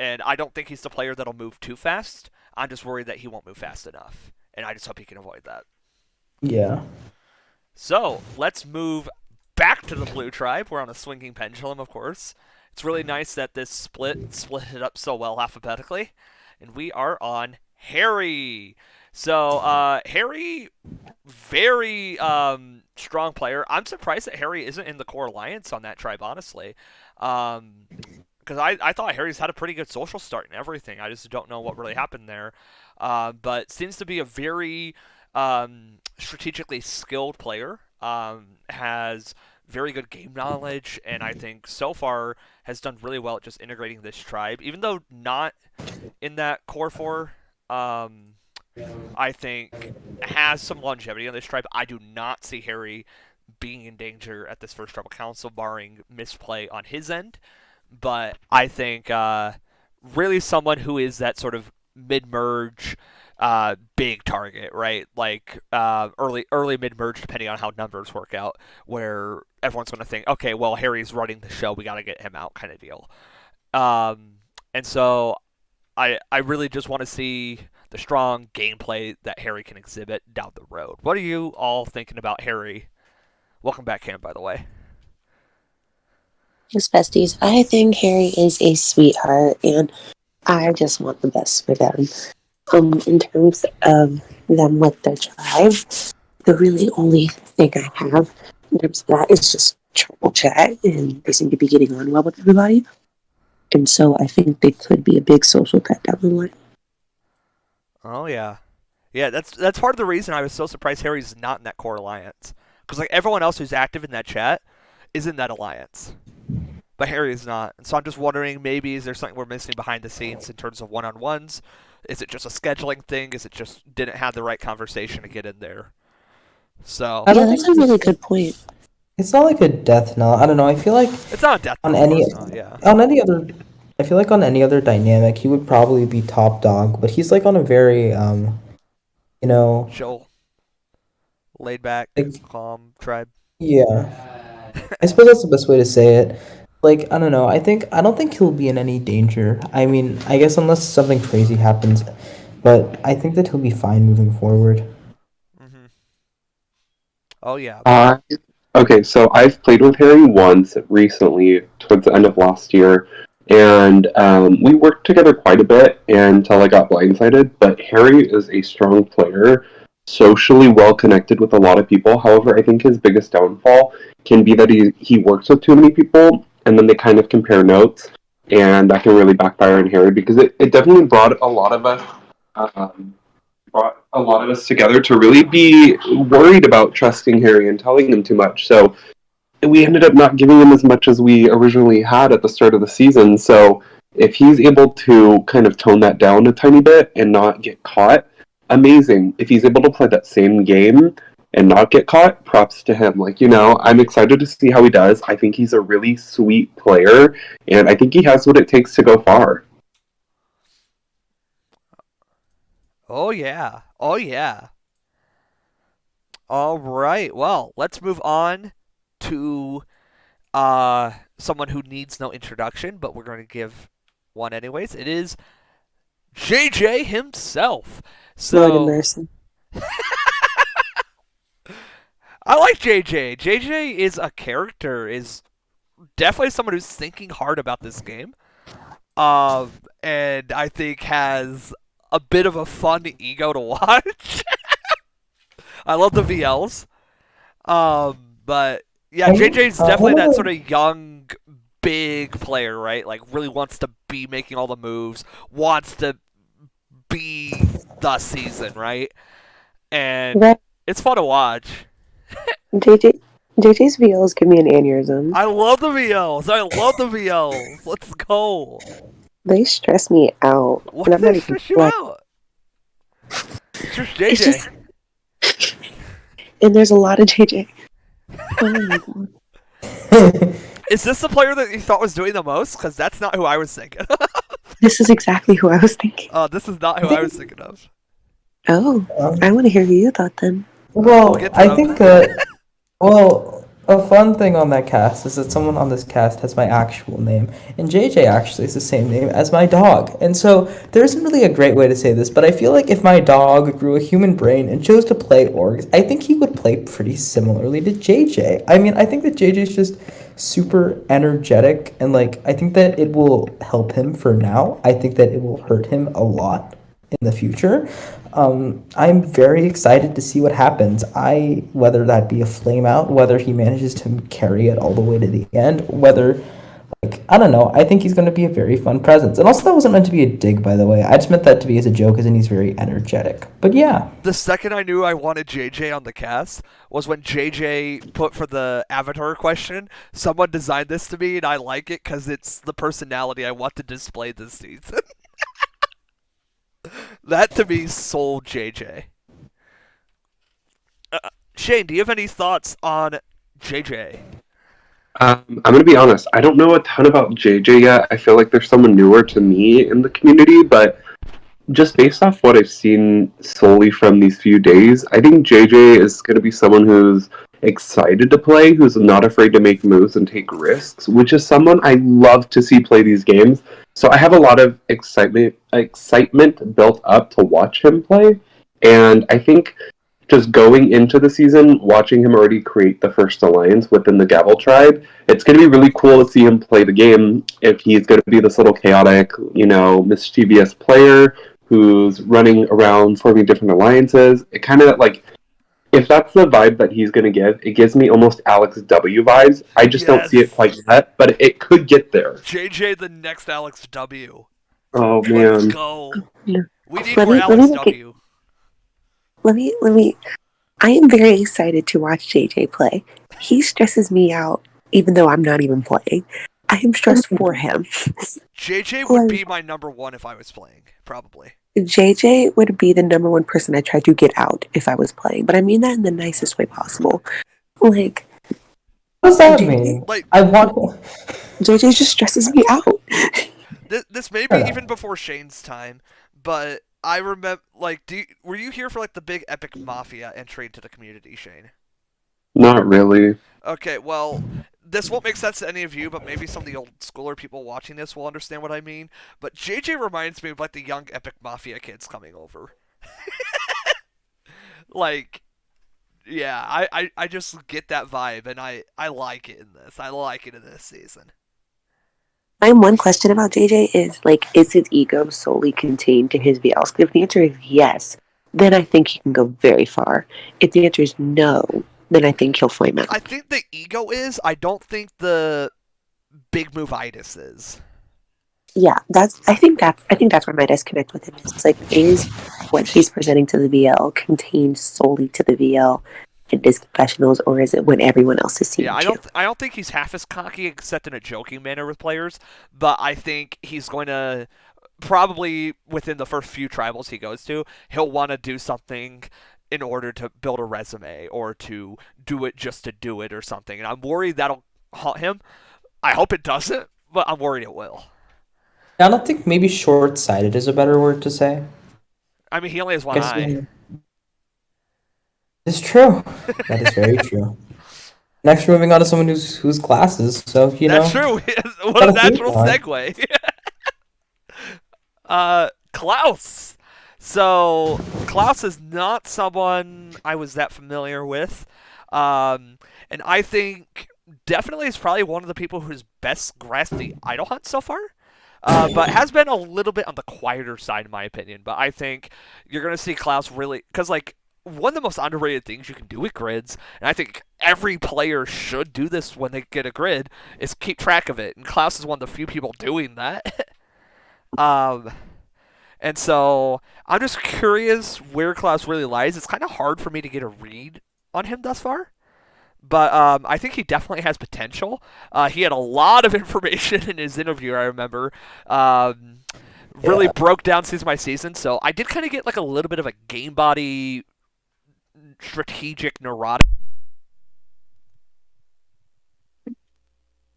And I don't think he's the player that'll move too fast. I'm just worried that he won't move fast enough, and I just hope he can avoid that. Yeah. So let's move back to the blue tribe. We're on a swinging pendulum, of course. It's really nice that this split it up so well alphabetically. And we are on Harry. So Harry, very strong player. I'm surprised that Harry isn't in the core alliance on that tribe, honestly. Because I thought Harry's had a pretty good social start and everything. I just don't know what really happened there. But seems to be a very strategically skilled player. Has very good game knowledge, and I think so far has done really well at just integrating this tribe. Even though not in that core four, I think has some longevity on this tribe. I do not see Harry being in danger at this first tribal council, barring misplay on his end. But I think really someone who is that sort of mid-merge big target, right? Like early mid-merge, depending on how numbers work out, where everyone's going to think, okay, well, Harry's running the show, we got to get him out, kind of deal. And so I really just want to see the strong gameplay that Harry can exhibit down the road. What are you all thinking about Harry? Welcome back, Cam, by the way. Thanks, besties. I think Harry is a sweetheart, and I just want the best for them. In terms of them with their tribe, the really only thing I have in terms of that is just triple chat, and they seem to be getting on well with everybody. And so I think they could be a big social pet down the line. Oh yeah, that's part of the reason I was so surprised Harry's not in that core alliance, because like everyone else who's active in that chat is in that alliance, but Harry is not. And so I'm just wondering, maybe is there something we're missing behind the scenes in terms of one-on-ones? Is it just a scheduling thing? Is it just didn't have the right conversation to get in there? So Yeah, that's a really good point. It's not like a death knell. I don't know. I feel like it's not a death on knell, any of course not, yeah. on any other, I feel like on any other dynamic, he would probably be top dog. But he's like on a very chill, laid back, like, calm tribe. Yeah, I suppose that's the best way to say it. Like, I don't know. I don't think he'll be in any danger. I mean, I guess unless something crazy happens, but I think that he'll be fine moving forward. Mm-hmm. Oh yeah. Okay, so I've played with Harry once recently, towards the end of last year, and we worked together quite a bit until I got blindsided. But Harry is a strong player, socially well connected with a lot of people. However, I think his biggest downfall can be that he works with too many people, and then they kind of compare notes, and that can really backfire on Harry, because it definitely brought a lot of us together to really be worried about trusting Harry and telling him too much. So we ended up not giving him as much as we originally had at the start of the season. So if he's able to kind of tone that down a tiny bit and not get caught, amazing. If he's able to play that same game and not get caught, props to him. Like, I'm excited to see how he does. I think he's a really sweet player, and I think he has what it takes to go far. Oh yeah. Oh yeah. All right. Well, let's move on to someone who needs no introduction, but we're going to give one anyways. It is JJ himself. Lord have mercy. I like JJ. JJ is a character, is definitely someone who's thinking hard about this game. And I think has a bit of a fun ego to watch. I love the VLs. But yeah, JJ's definitely that sort of young, big player, right? Like really wants to be making all the moves, wants to be the season, right? And Right. it's fun to watch. JJ JJ's VLs give me an aneurysm. I love the VLs. I love the VLs. Let's go. They stress me out. Why And does I'm not that even stress you like, out? It's just it's JJ. just and there's a lot of JJ. Oh my god. Is this the player that you thought was doing the most? Because that's not who I was thinking. This is exactly who I was thinking. This is not who I was thinking of. Oh, I want to hear who you thought then. Well, We'll get to I them. think that. Well, a fun thing on that cast is that someone on this cast has my actual name, and JJ actually is the same name as my dog. And so there isn't really a great way to say this, but I feel like if my dog grew a human brain and chose to play orgs, I think he would play pretty similarly to JJ. I mean, I think that JJ is just super energetic, and like I think that it will help him for now. I think that it will hurt him a lot in the future. I'm very excited to see what happens. Whether that be a flame out, whether he manages to carry it all the way to the end, whether, like, I don't know. I think he's going to be a very fun presence. And also, that wasn't meant to be a dig, by the way. I just meant that to be as a joke, as in he's very energetic. But yeah. The second I knew I wanted JJ on the cast was when JJ put for the avatar question, someone designed this to me and I like it because it's the personality I want to display this season. That to me sold JJ. Shane, do you have any thoughts on JJ? I'm gonna be honest. I don't know a ton about JJ yet. I feel like there's someone newer to me in the community, but just based off what I've seen solely from these few days, I think JJ is gonna be someone who's excited to play, who's not afraid to make moves and take risks, which is someone I love to see play these games. So I have a lot of excitement built up to watch him play, and I think just going into the season, watching him already create the first alliance within the Gavel tribe, it's going to be really cool to see him play the game. If he's going to be this little chaotic, mischievous player who's running around forming different alliances, it kind of like, if that's the vibe that he's going to give, it gives me almost Alex W vibes. I just don't see it quite yet, but it could get there. JJ, the next Alex W. Oh, Let's man. go. Yeah. We need Let more me- let Alex me make it- W. Let me. I am very excited to watch JJ play. He stresses me out, even though I'm not even playing. I am stressed for him. JJ would be my number one if I was playing, probably. JJ would be the number one person I try to get out if I was playing, but I mean that in the nicest way possible. Like, What does that JJ mean? Like, I want. JJ just stresses me out. this may be even before Shane's time, but I remember, like, were you here for, like, the big Epic Mafia entry into the community, Shane? Not really. Okay, well, this won't make sense to any of you, but maybe some of the old schooler people watching this will understand what I mean. But JJ reminds me of, like, the young Epic Mafia kids coming over. Like, yeah, I just get that vibe, and I like it in this. I like it in this season. My one question about JJ is, like, is his ego solely contained to his VLs? If the answer is yes, then I think he can go very far. If the answer is no, then I think he'll flame out. I think the ego is. I don't think the big move-itis is. Yeah, I think that's where my disconnect with him is. It's like, is what he's presenting to the VL contained solely to the VL in his confessionals, or is it when everyone else is seeing Yeah, you? I don't think he's half as cocky, except in a joking manner with players. But I think he's going to probably within the first few tribals he goes to, he'll want to do something in order to build a resume or to do it just to do it or something. And I'm worried that'll haunt him. I hope it doesn't, but I'm worried it will. I don't think maybe short-sighted is a better word to say. I mean, he only has one eye. It's true. That is very true. Next, we're moving on to someone who's glasses. So That's true. What a natural segue. Klaus. So Klaus is not someone I was that familiar with, and I think definitely is probably one of the people who's best grasped the idol hunt so far. But has been a little bit on the quieter side, in my opinion. But I think you're going to see Klaus really... Because, like, one of the most underrated things you can do with grids, and I think every player should do this when they get a grid, is keep track of it. And Klaus is one of the few people doing that. um, and so I'm just curious where Klaus really lies. It's kind of hard for me to get a read on him thus far. But I think he definitely has potential. He had a lot of information in his interview, I remember. Really Yeah. broke down season by season. So I did kind of get like a little bit of a game body strategic neurotic.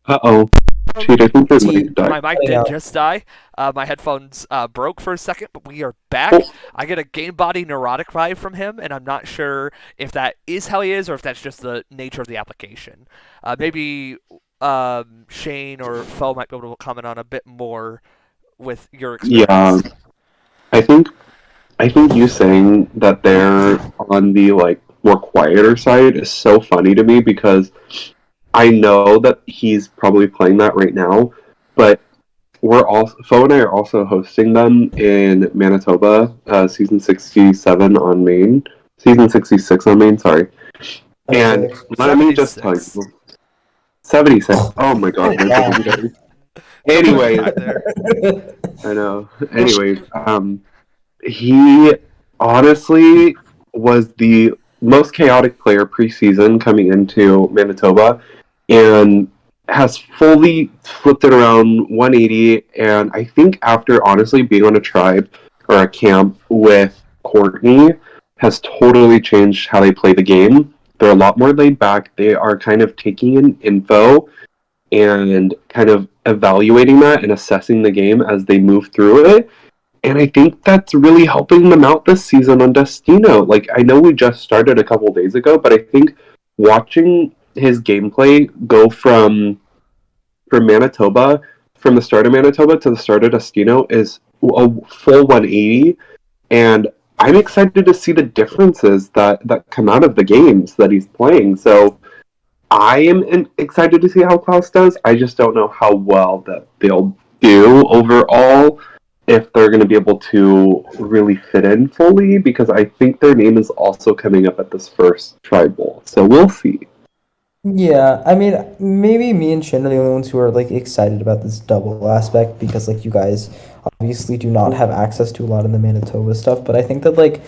Uh-oh. Cheat, I think your Cheat. mic died. My mic Yeah. did just die. My headphones broke for a second, but we are back. I get a game body neurotic vibe from him, and I'm not sure if that is how he is or if that's just the nature of the application. Maybe Shane or Fo might be able to comment on a bit more with your experience. Yeah, I think you saying that they're on the like more quieter side is so funny to me because I know that he's probably playing that right now, but we're also Fo and I are also hosting them in Manitoba, season 67 on Maine, season 66 on Maine. Sorry, and Okay. let me just tell 76. you, 76. Oh my God, my Wow. brain died. Anyway, Right there. I know. Anyways, he honestly was the most chaotic player preseason coming into Manitoba and has fully flipped it around 180. And I think after honestly being on a tribe or a camp with Courtney has totally changed how they play the game. They're a lot more laid back. They are kind of taking in info and kind of evaluating that and assessing the game as they move through it. And I think that's really helping them out this season on Destino. Like, I know we just started a couple days ago, but I think watching his gameplay go from Manitoba, from the start of Manitoba to the start of Destino is a full 180. And I'm excited to see the differences that come out of the games that he's playing. So I am excited to see how Klaus does. I just don't know how well that they'll do overall, if they're going to be able to really fit in fully, because I think their name is also coming up at this first tribal. So we'll see. Yeah, I mean, maybe me and Shin are the only ones who are like excited about this double aspect because like you guys obviously do not have access to a lot of the Manitoba stuff. But I think that like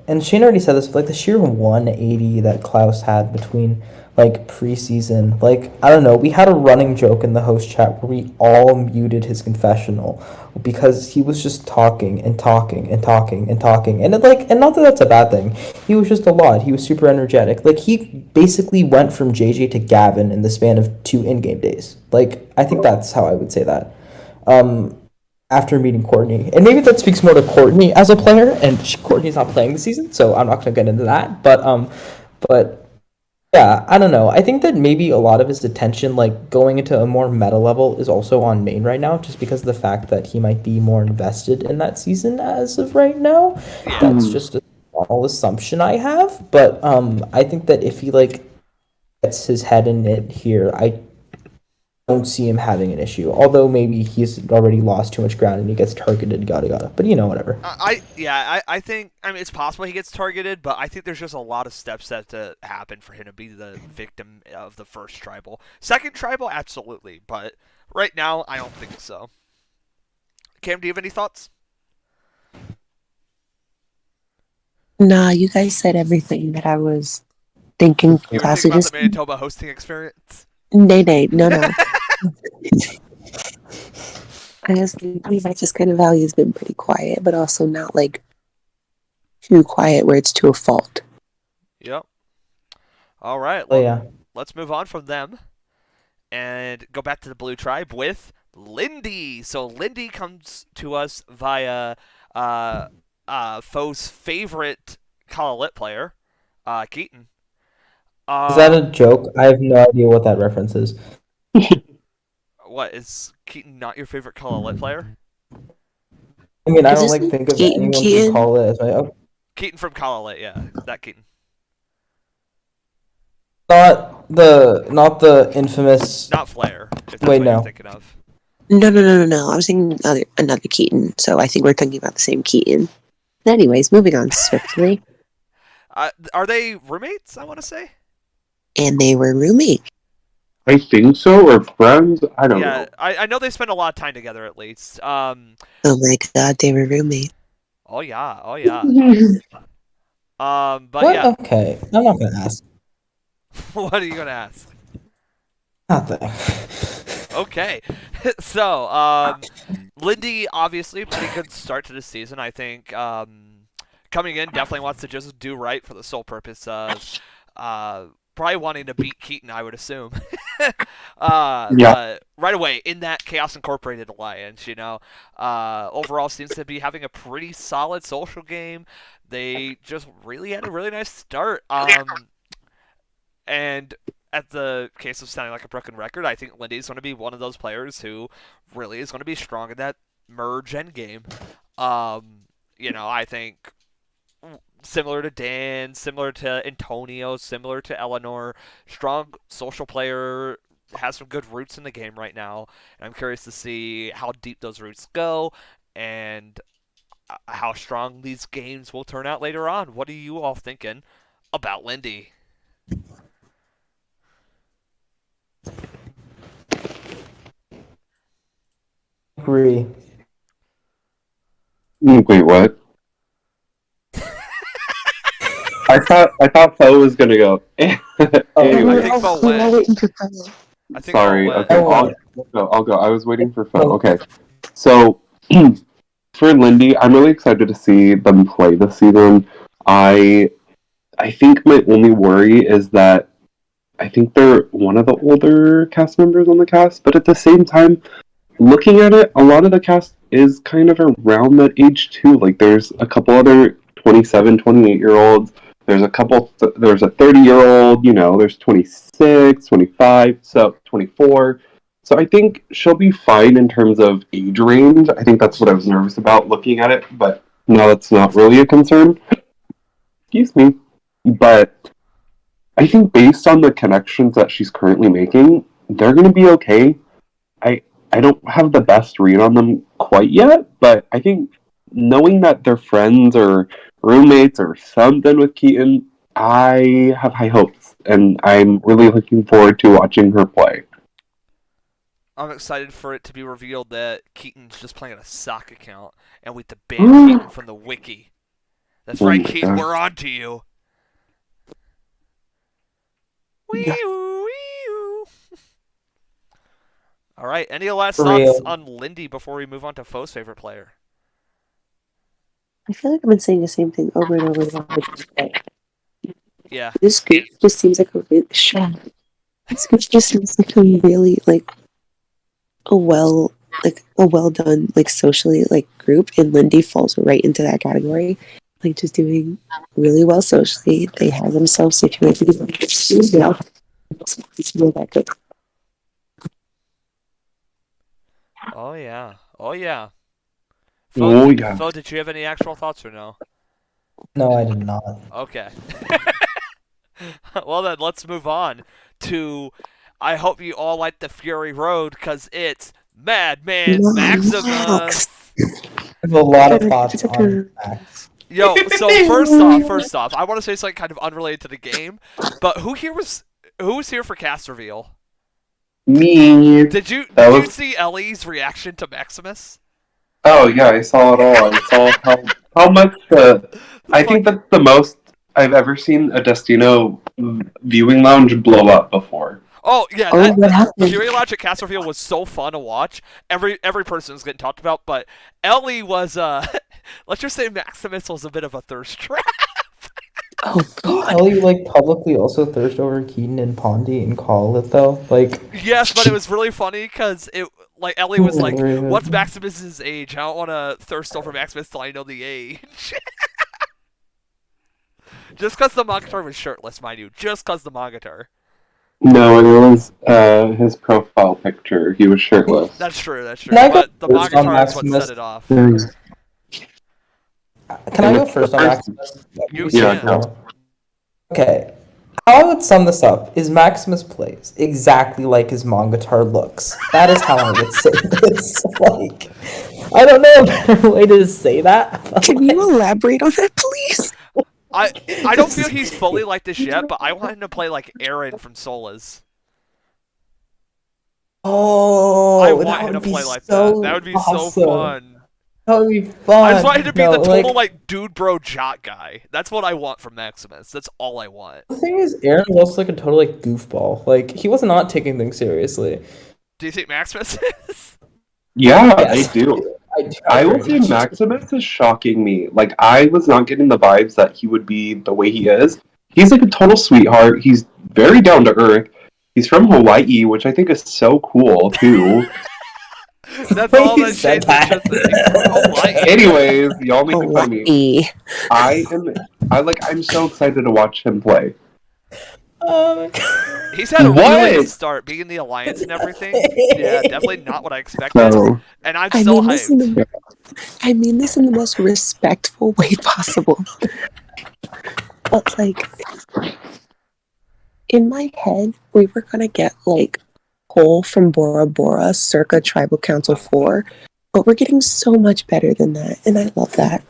and Shane already said this, but like the sheer 180 that Klaus had between like preseason, like I don't know, we had a running joke in the host chat where we all muted his confessional because he was just talking and talking and talking and talking, and it, like, and not that that's a bad thing. He was just a lot. He was super energetic. Like he basically went from JJ to Gavin in the span of 2 in-game days. Like I think that's how I would say that. After meeting Courtney, and maybe that speaks more to Courtney as a player, and Courtney's not playing this season, so I'm not going to get into that. But yeah, I don't know. I think that maybe a lot of his attention, like going into a more meta level, is also on Main right now, just because of the fact that he might be more invested in that season as of right now. That's just a small assumption I have, but I think that if he like gets his head in it here, I don't see him having an issue. Although maybe he's already lost too much ground and he gets targeted, yada. But you know, whatever. I think it's possible he gets targeted, but I think there's just a lot of steps that to happen for him to be the victim of the first tribal. Second tribal, absolutely, but right now I don't think so. Cam, do you have any thoughts? Nah, you guys said everything that I was thinking. You were Klaus thinking about just the Manitoba hosting experience? nay, no. I just kind of value has been pretty quiet, but also not like too quiet where it's to a fault. Yep. All right. Oh yeah. Let's move on from them and go back to the Blue Tribe with Lindy. So Lindy comes to us via Foe's favorite Call Lit player, Keaton. Is that a joke? I have no idea what that reference is. What, is Keaton not your favorite Call Lit player? I mean, I Is don't this like think of Keaton anyone Keaton? who call it as my Keaton from Call Lit, yeah, that Keaton. not the infamous. Not Flair, if that's Wait, what no. you're thinking of. No. I was thinking another Keaton, so I think we're thinking about the same Keaton. Anyways, moving on swiftly. Are they roommates? I want to say. And they were roommates. I think so, or friends. I don't Yeah, know. I know they spend a lot of time together at least. Oh my god, they were roommates. Oh yeah, oh yeah. But What? yeah, Okay, I'm not gonna ask. what are you gonna ask? Nothing. Okay, so Lindy obviously pretty good start to the season. I think coming in definitely wants to just do right for the sole purpose of probably wanting to beat Keaton, I would assume. Yeah. But right away in that Chaos Incorporated alliance, overall seems to be having a pretty solid social game. They just really had a really nice start. And at the case of sounding like a broken record, I think Lindy's going to be one of those players who really is going to be strong in that merge endgame. I think similar to Dan, similar to Antonio, similar to Eleanor, strong social player, has some good roots in the game right now. And I'm curious to see how deep those roots go and how strong these games will turn out later on. What are you all thinking about Lindy? Agree. Wait, what? I thought Fo was gonna go. I Anyway, think Fo went. I think sorry. Fo went. Okay, I'll go. I was waiting for Fo. Okay, so for Lindy, I'm really excited to see them play this season. I think my only worry is that I think they're one of the older cast members on the cast, but at the same time, looking at it, a lot of the cast is kind of around that age too. Like there's a couple other 27, 28-year-olds. There's a couple, there's a 30-year-old, there's 26, 25, so 24. So I think she'll be fine in terms of age range. I think that's what I was nervous about looking at it, but no, that's not really a concern. Excuse me. But I think based on the connections that she's currently making, they're going to be okay. I don't have the best read on them quite yet, but I think knowing that they're friends or roommates or something with Keaton, I have high hopes, and I'm really looking forward to watching her play. I'm excited for it to be revealed that Keaton's just playing a sock account, and we have to ban Keaton from the wiki. That's right, my Keaton, gosh. we're on to you. Wee-oo, wee-oo. All right, any last thoughts on Lindy before we move on to Fo's favorite player? I feel like I've been saying the same thing over and over and over. Yeah. This group just seems like a really This group just seems like a really a well done socially group, and Lindy falls right into that category. Just doing really well socially. They have themselves situated. Yeah. That good. Oh yeah. Oh yeah. Oh, yeah. Fo, did you have any actual thoughts or no? No, I did not. Okay. Well then, let's move on to. I hope you all like the Fury Road because it's Madman Maximus. I have a lot of thoughts on Max. Yo, so first off, I want to say something kind of unrelated to the game, but who was here for cast reveal? Me. Did you see Ellie's reaction to Maximus? Oh yeah, I saw it all. I saw how much I think that's the most I've ever seen a Destino viewing lounge blow up before. Oh yeah, what happened? Fury Logic cast reveal was so fun to watch. Every person was getting talked about, but Ellie was let's just say Maximus was a bit of a thirst trap. Oh god. Ellie publicly also thirst over Keaton and Pondy and call it though. Yes, but it was really funny because Ellie was like, "What's Maximus's age? I don't want to thirst over Maximus till I know the age." Just because the Mangatar was shirtless, mind you. Just because the Mangatar. No, it was his profile picture. He was shirtless. That's true. Can I go But the first on Mangatar is what Maximus? set it off. Can I go first on Maximus? You Yeah, can. go. Okay. How I would sum this up is Maximus plays exactly like his Mangatar looks. That is how I would say this. I don't know a better way to say that. Can you elaborate on that, please? I don't feel he's fully like this yet, but I want him to play like Aaron from Solas. Oh, I that want him would to be play like so that. That would be awesome. so fun. That would be fun. I just want him to be No, the total like dude bro jock guy. That's what I want from Maximus. That's all I want. The thing is, Aaron was like a total like goofball. Like he was not taking things seriously. Do you think Maximus is? Yeah, Yes. I do. I I will say Maximus is shocking me. Like, I was not getting the vibes that he would be the way he is. He's like a total sweetheart. He's very down to earth. He's from Hawaii, which I think is so cool, too. That's all that said Shane's that. interested in. Hawaii. Anyways, y'all make fun of me. Hawaii. I'm so excited to watch him play. He's had a really What? good start, being in the alliance and everything. Yeah, definitely not what I expected. So, And I'm I still mean this in hyped. I mean this in the most respectful way possible. But like, in my head, we were gonna get like Cole from Bora Bora, circa Tribal Council 4, but we're getting so much better than that, and I love that.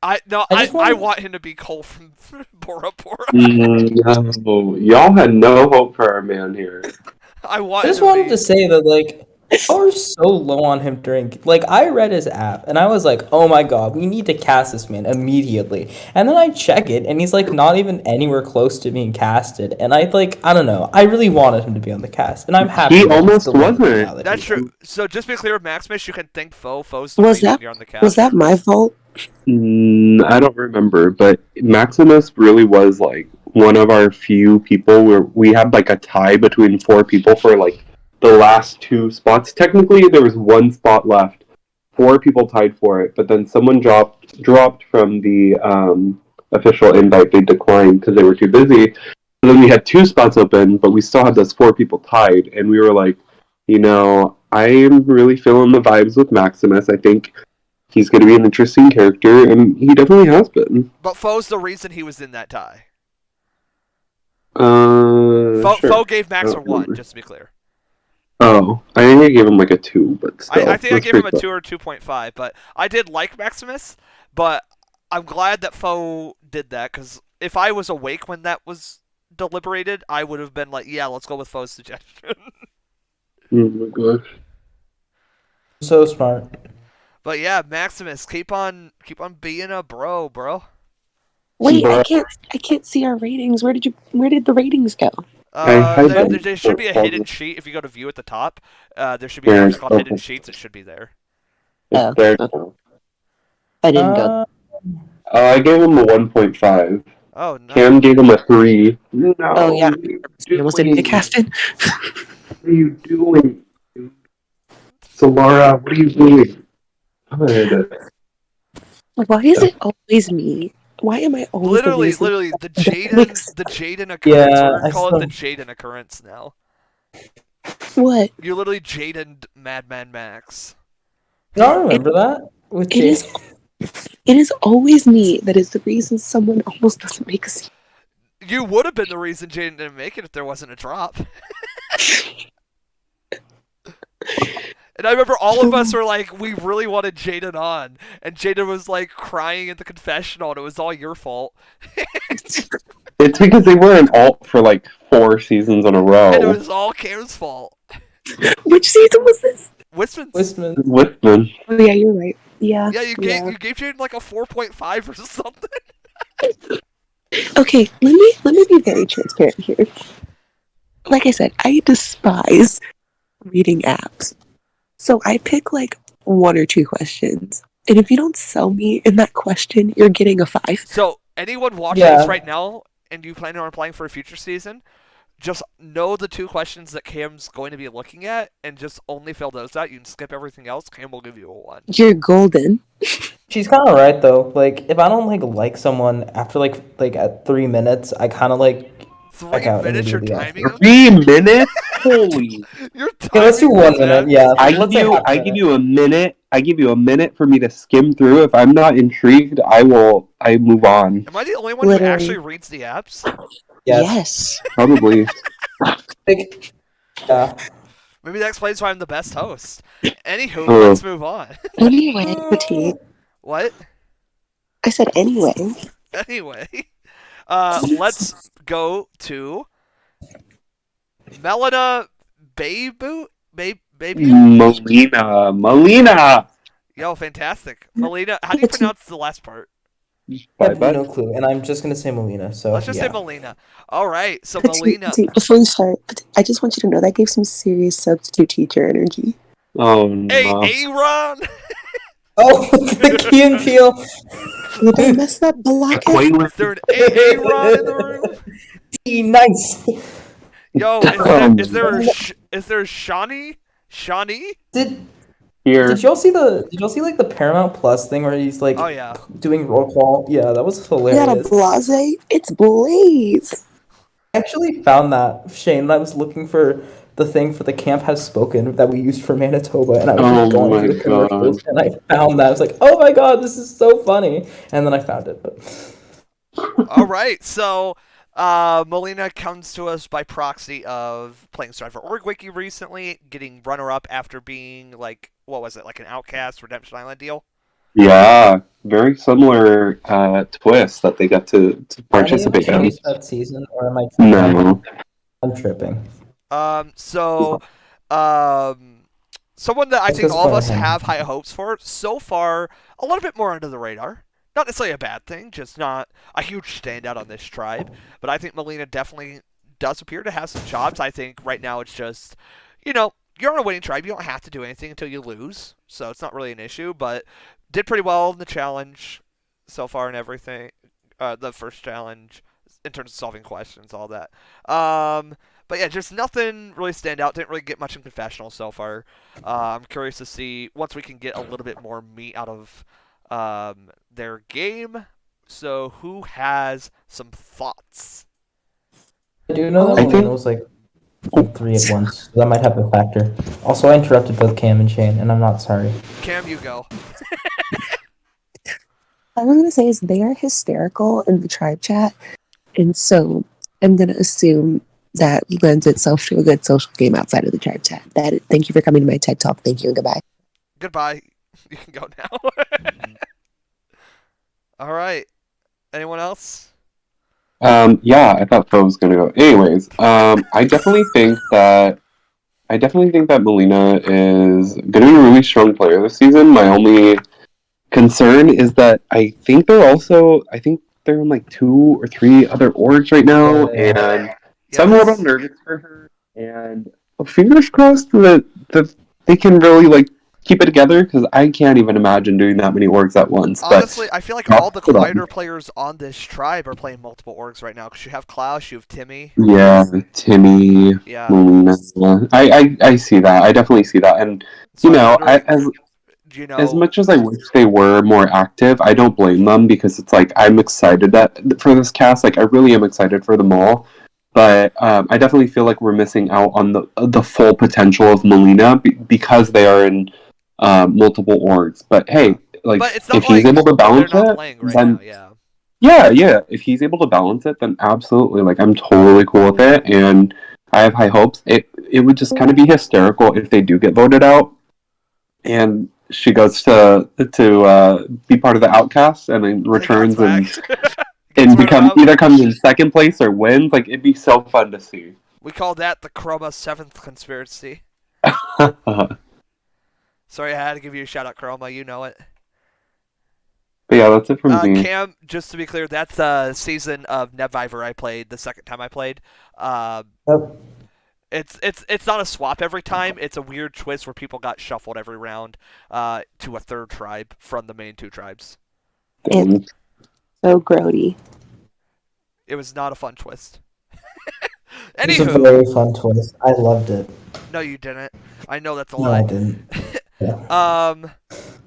I just want him to be Cole from Bora Bora. no, y'all had no hope for our man here. I want. I just him to wanted be... to say that like y'all are so low on him during like I read his app and I was like, oh my god, we need to cast this man immediately. And then I check it and he's like not even anywhere close to being casted. And I don't know. I really wanted him to be on the cast, and I'm happy. He that he's almost delivered wasn't. now that That's he true. So just be clear with Maximus, you can thank Foe's the Was reason that- you're on the cast. Was that my fault? I don't remember, but Maximus really was like one of our few people where we had like a tie between 4 people for like the last 2 spots. Technically, there was 1 spot left. 4 people tied for it, but then someone dropped from the official invite. They declined because they were too busy. And then we had 2 spots open, but we still had those 4 people tied, and we were like, I am really feeling the vibes with Maximus. I think he's going to be an interesting character, and he definitely has been. But Foe's the reason he was in that tie. Sure. Foe gave Max a don't 1, remember. just to be clear. Oh, I think I gave him like a 2, but still. I think I that's gave him a pretty 2 or 2.5, but I did like Maximus, but I'm glad that Foe did that, because if I was awake when that was deliberated, I would have been like, yeah, let's go with Foe's suggestion. cool. Oh my gosh. so smart. But yeah, Maximus, keep on being a bro. Wait, Bruh. I can't see our ratings. Where did the ratings go? There should be a hidden sheet if you go to view at the top. There should be an option called hidden sheets. It should be there. Oh. It's there now. I didn't go. I gave him a 1.5. Oh no. Cam gave him a 3. No. Oh, yeah. what are you You almost didn't get doing? casted. What are you doing? Solara, what are you doing? God. Why is it always me? Why am I always the reason? Literally, the Mix. Jaden occurrence. Yeah, We're gonna I call it the saw- Jaden occurrence now. What? You're literally Jaden Madman Max. Do y'all remember that? With It is. It is always me that is the reason someone almost doesn't make a scene. You would have been the reason Jaden didn't make it if there wasn't a drop. And I remember all of us were like, we really wanted Jaden on, and Jaden was like crying at the confessional, and it was all your fault. It's because they were an alt for like 4 seasons in a row. And it was all Cam's fault. Which season was this? Wisman's. Wisman. Whitman. Oh yeah, you're right. Yeah. Yeah, you gave Jaden like a 4.5 or something. Okay, let me be very transparent here. Like I said, I despise reading apps. So I pick like 1 or 2 questions. And if you don't sell me in that question, you're getting a 5. So, anyone watching Yeah. this right now, and you plan on applying for a future season, just know the 2 questions that Cam's going to be looking at, and just only fill those out. You can skip everything else. Cam will give you a 1. You're golden. She's kind of right though. Like if I don't like someone after like at 3 minutes, I kind of like. 3 Check out minutes you're immediately timing them? 3 minutes? Holy. You're Okay, let's do timing 1 this, minute. man. Yeah. I let's give say you half a I minute. give you a minute. I give you a minute for me to skim through. If I'm not intrigued, I move on. Am I the only one Literally. who actually reads the apps? Yes. Probably. Like, yeah. Maybe that explains why I'm the best host. Anywho, Oh. let's move on. Anyway, Petite. What? I said anyway. Anyway, let's go to Melina Baby. Melina. Yo, fantastic. Melina, how do you pronounce the last part? I Bye, have bye. no clue, and I'm just gonna say Melina. So Let's just say yeah. Melina. All right, so Petite, Melina. before you start, I just want you to know that gave some serious substitute teacher energy. Oh Hey, no. Aaron! Oh, the Key and Peele. Well, don't mess up Balaka. Is there an Aaron in the room? Nice. Yo, is there Shawnee? Shawnee? Did Here. Did y'all see like the Paramount Plus thing where he's like Oh yeah. doing roll call? Yeah, that was You got a hilarious. Blase? It's Blaze. I actually found that, Shane. I was looking for the thing for the Camp Has Spoken that we used for Manitoba, and I was just Oh going my through the commercials, God. and I found that. I was like, oh my god, this is so funny. And then I found it. But All right, so Molina comes to us by proxy of playing Strive for Org Wiki recently, getting runner-up after being like, what was it, like an Outcast Redemption Island deal? Yeah, very similar twist that they get to participate Are any in. of you that season, or am I tripping? No. I'm tripping. So, someone that I Let's think go all of us Spider-Man. have high hopes for, so far, a little bit more under the radar. Not necessarily a bad thing, just not a huge standout on this tribe. But I think Melina definitely does appear to have some chops. I think right now it's just, you're on a winning tribe. You don't have to do anything until you lose. So it's not really an issue, but did pretty well in the challenge so far and everything. The first challenge in terms of solving questions, all that. But yeah, just nothing really stand out. Didn't really get much in confessional so far. I'm curious to see once we can get a little bit more meat out of their game. So who has some thoughts? I do know I that think- Melina was like 3 at once. So that might have a factor. Also, I interrupted both Cam and Shane, and I'm not sorry. Cam, you go. All I'm gonna say is they are hysterical in the tribe chat, and so I'm gonna assume that lends itself to a good social game outside of the tribe chat. Thank you for coming to my TED Talk. Thank you and goodbye. Goodbye. You can go now. All right. Anyone else? Yeah, I thought Phil was gonna go. Anyways, I definitely think that Melina is gonna be a really strong player this season. My only concern is that I think they're in like 2 or 3 other orgs right now, and so I'm a little nervous for her. And fingers crossed that they can really like keep it together, because I can't even imagine doing that many orgs at once. Honestly, I feel like all the Hold on. quieter players on this tribe are playing multiple orgs right now. Because you have Klaus, you have Timmy. Yeah, Timmy, Yeah. Melina. I see that. I definitely see that. And So you know, I'm wondering, as much as I wish they were more active, I don't blame them, because it's like I'm excited for this cast. Like I really am excited for them all, but I definitely feel like we're missing out on the full potential of Melina because they are in multiple orgs. But hey, like but it's not if he's like able to balance they're not it, playing right then now. Yeah. if he's able to balance it, then absolutely, like I'm totally cool with it, and I have high hopes. It would just kind of be hysterical if they do get voted out, and she goes to be part of the outcasts, and then returns and either comes in second place or wins. Like it'd be so fun to see. We call that the Chroma 7th conspiracy. Sorry, I had to give you a shout out, Chroma. You know it. But yeah, that's it from me. Cam, just to be clear, that's the season of Nebviver I played the second time I played. Yep. It's not a swap every time. It's a weird twist where people got shuffled every round to a third tribe from the main 2 tribes. And so grody. It was not a fun twist. It was a Anywho, very fun twist. I loved it. no, you didn't. I know that's a No, lie. I didn't.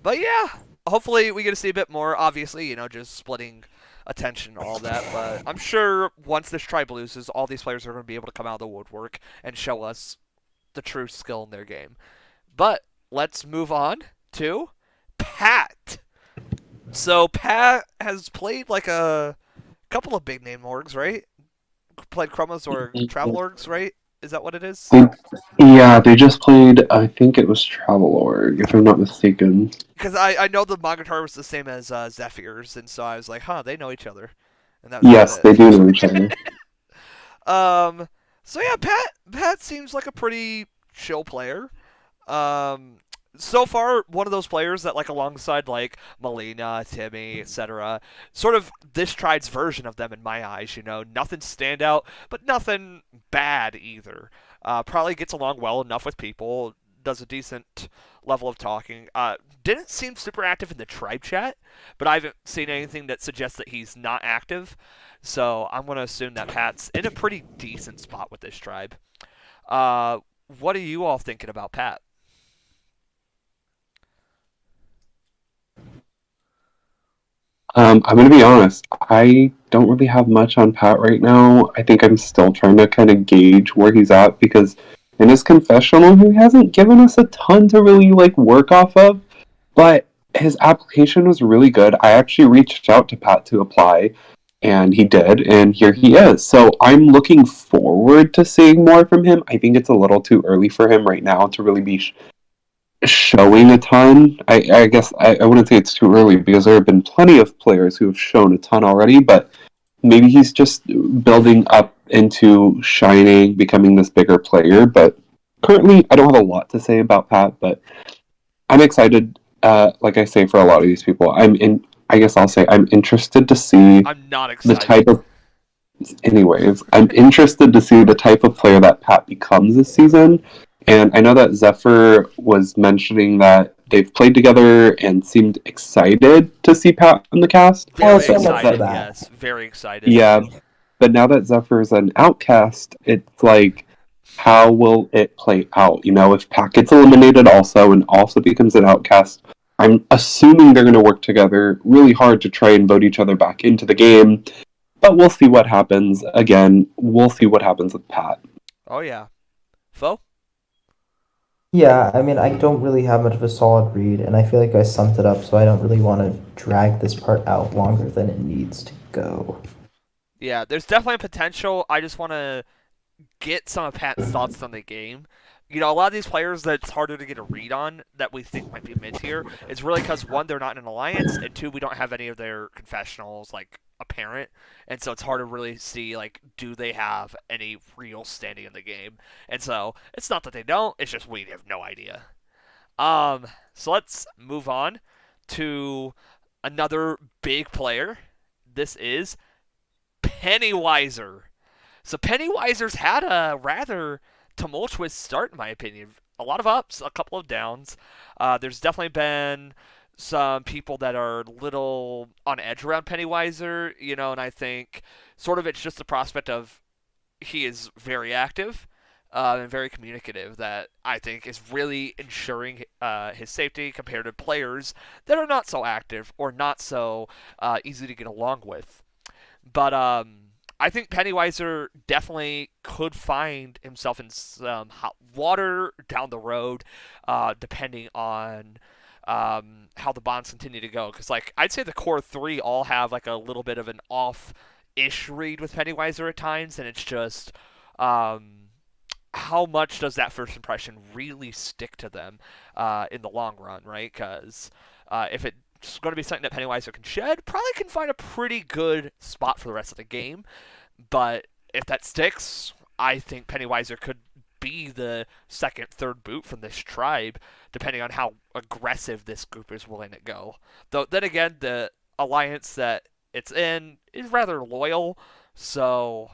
But yeah, hopefully we get to see a bit more. Obviously, just splitting attention and all that. But I'm sure once this tribe loses, all these players are going to be able to come out of the woodwork and show us the true skill in their game. But let's move on to Pat. So Pat has played like a couple of big name orgs, right? Played Chromas or Travel orgs, right? Is that what it is? Yeah, they just played. I think it was Travelorg, if I'm not mistaken. Because I know the Mogatari was the same as Zephyrs, and so I was like, huh, they know each other, and that was Yes, about they it. do know each other. So yeah, Pat seems like a pretty chill player. Um, so far, one of those players that, like, alongside, like, Melina, Timmy, etc., sort of this tribe's version of them in my eyes, nothing standout, but nothing bad either. Probably gets along well enough with people, does a decent level of talking. Didn't seem super active in the tribe chat, but I haven't seen anything that suggests that he's not active, so I'm going to assume that Pat's in a pretty decent spot with this tribe. What are you all thinking about Pat? I'm going to be honest. I don't really have much on Pat right now. I think I'm still trying to kind of gauge where he's at because in his confessional, he hasn't given us a ton to really like work off of. But his application was really good. I actually reached out to Pat to apply, and he did, and here he is. So I'm looking forward to seeing more from him. I think it's a little too early for him right now to really be showing a ton. I guess I wouldn't say it's too early because there have been plenty of players who have shown a ton already, but maybe he's just building up into shining, becoming this bigger player. But currently, I don't have a lot to say about Pat, but I'm excited. Like I say, for a lot of these people, I guess I'll say I'm interested to see I'm not the excited. type of. Anyways, I'm interested to see the type of player that Pat becomes this season. And I know that Zephyr was mentioning that they've played together and seemed excited to see Pat in the cast. Very Well, so much excited, for that. yes. Very excited. Yeah, but now that Zephyr's an outcast, it's like, how will it play out? If Pat gets eliminated also and also becomes an outcast, I'm assuming they're going to work together really hard to try and vote each other back into the game. But we'll see what happens. Again, we'll see what happens with Pat. Oh, yeah. Fo? Yeah, I mean, I don't really have much of a solid read, and I feel like I summed it up, so I don't really want to drag this part out longer than it needs to go. Yeah, there's definitely potential. I just want to get some of Pat's thoughts on the game. A lot of these players that it's harder to get a read on that we think might be mid-tier is really because, one, they're not in an alliance, and two, we don't have any of their confessionals, like, apparent. And so it's hard to really see, like, do they have any real standing in the game? And so it's not that they don't, it's just we have no idea. So let's move on to another big player. This is Pennywiser. So Pennywiser's had a rather tumultuous start, in my opinion. A lot of ups, a couple of downs. There's definitely been some people that are a little on edge around Pennywiser, and I think sort of it's just the prospect of he is very active and very communicative that I think is really ensuring his safety compared to players that are not so active or not so easy to get along with. But I think Pennywiser definitely could find himself in some hot water down the road, depending on how the bonds continue to go. Because, like, I'd say the core three all have, like, a little bit of an off-ish read with Pennywiser at times, and it's just how much does that first impression really stick to them in the long run, right? Because if it's going to be something that Pennywiser can shed, probably can find a pretty good spot for the rest of the game. But if that sticks, I think Pennywiser could be the second, third boot from this tribe, depending on how aggressive this group is willing to go. Though, then again, the alliance that it's in is rather loyal, so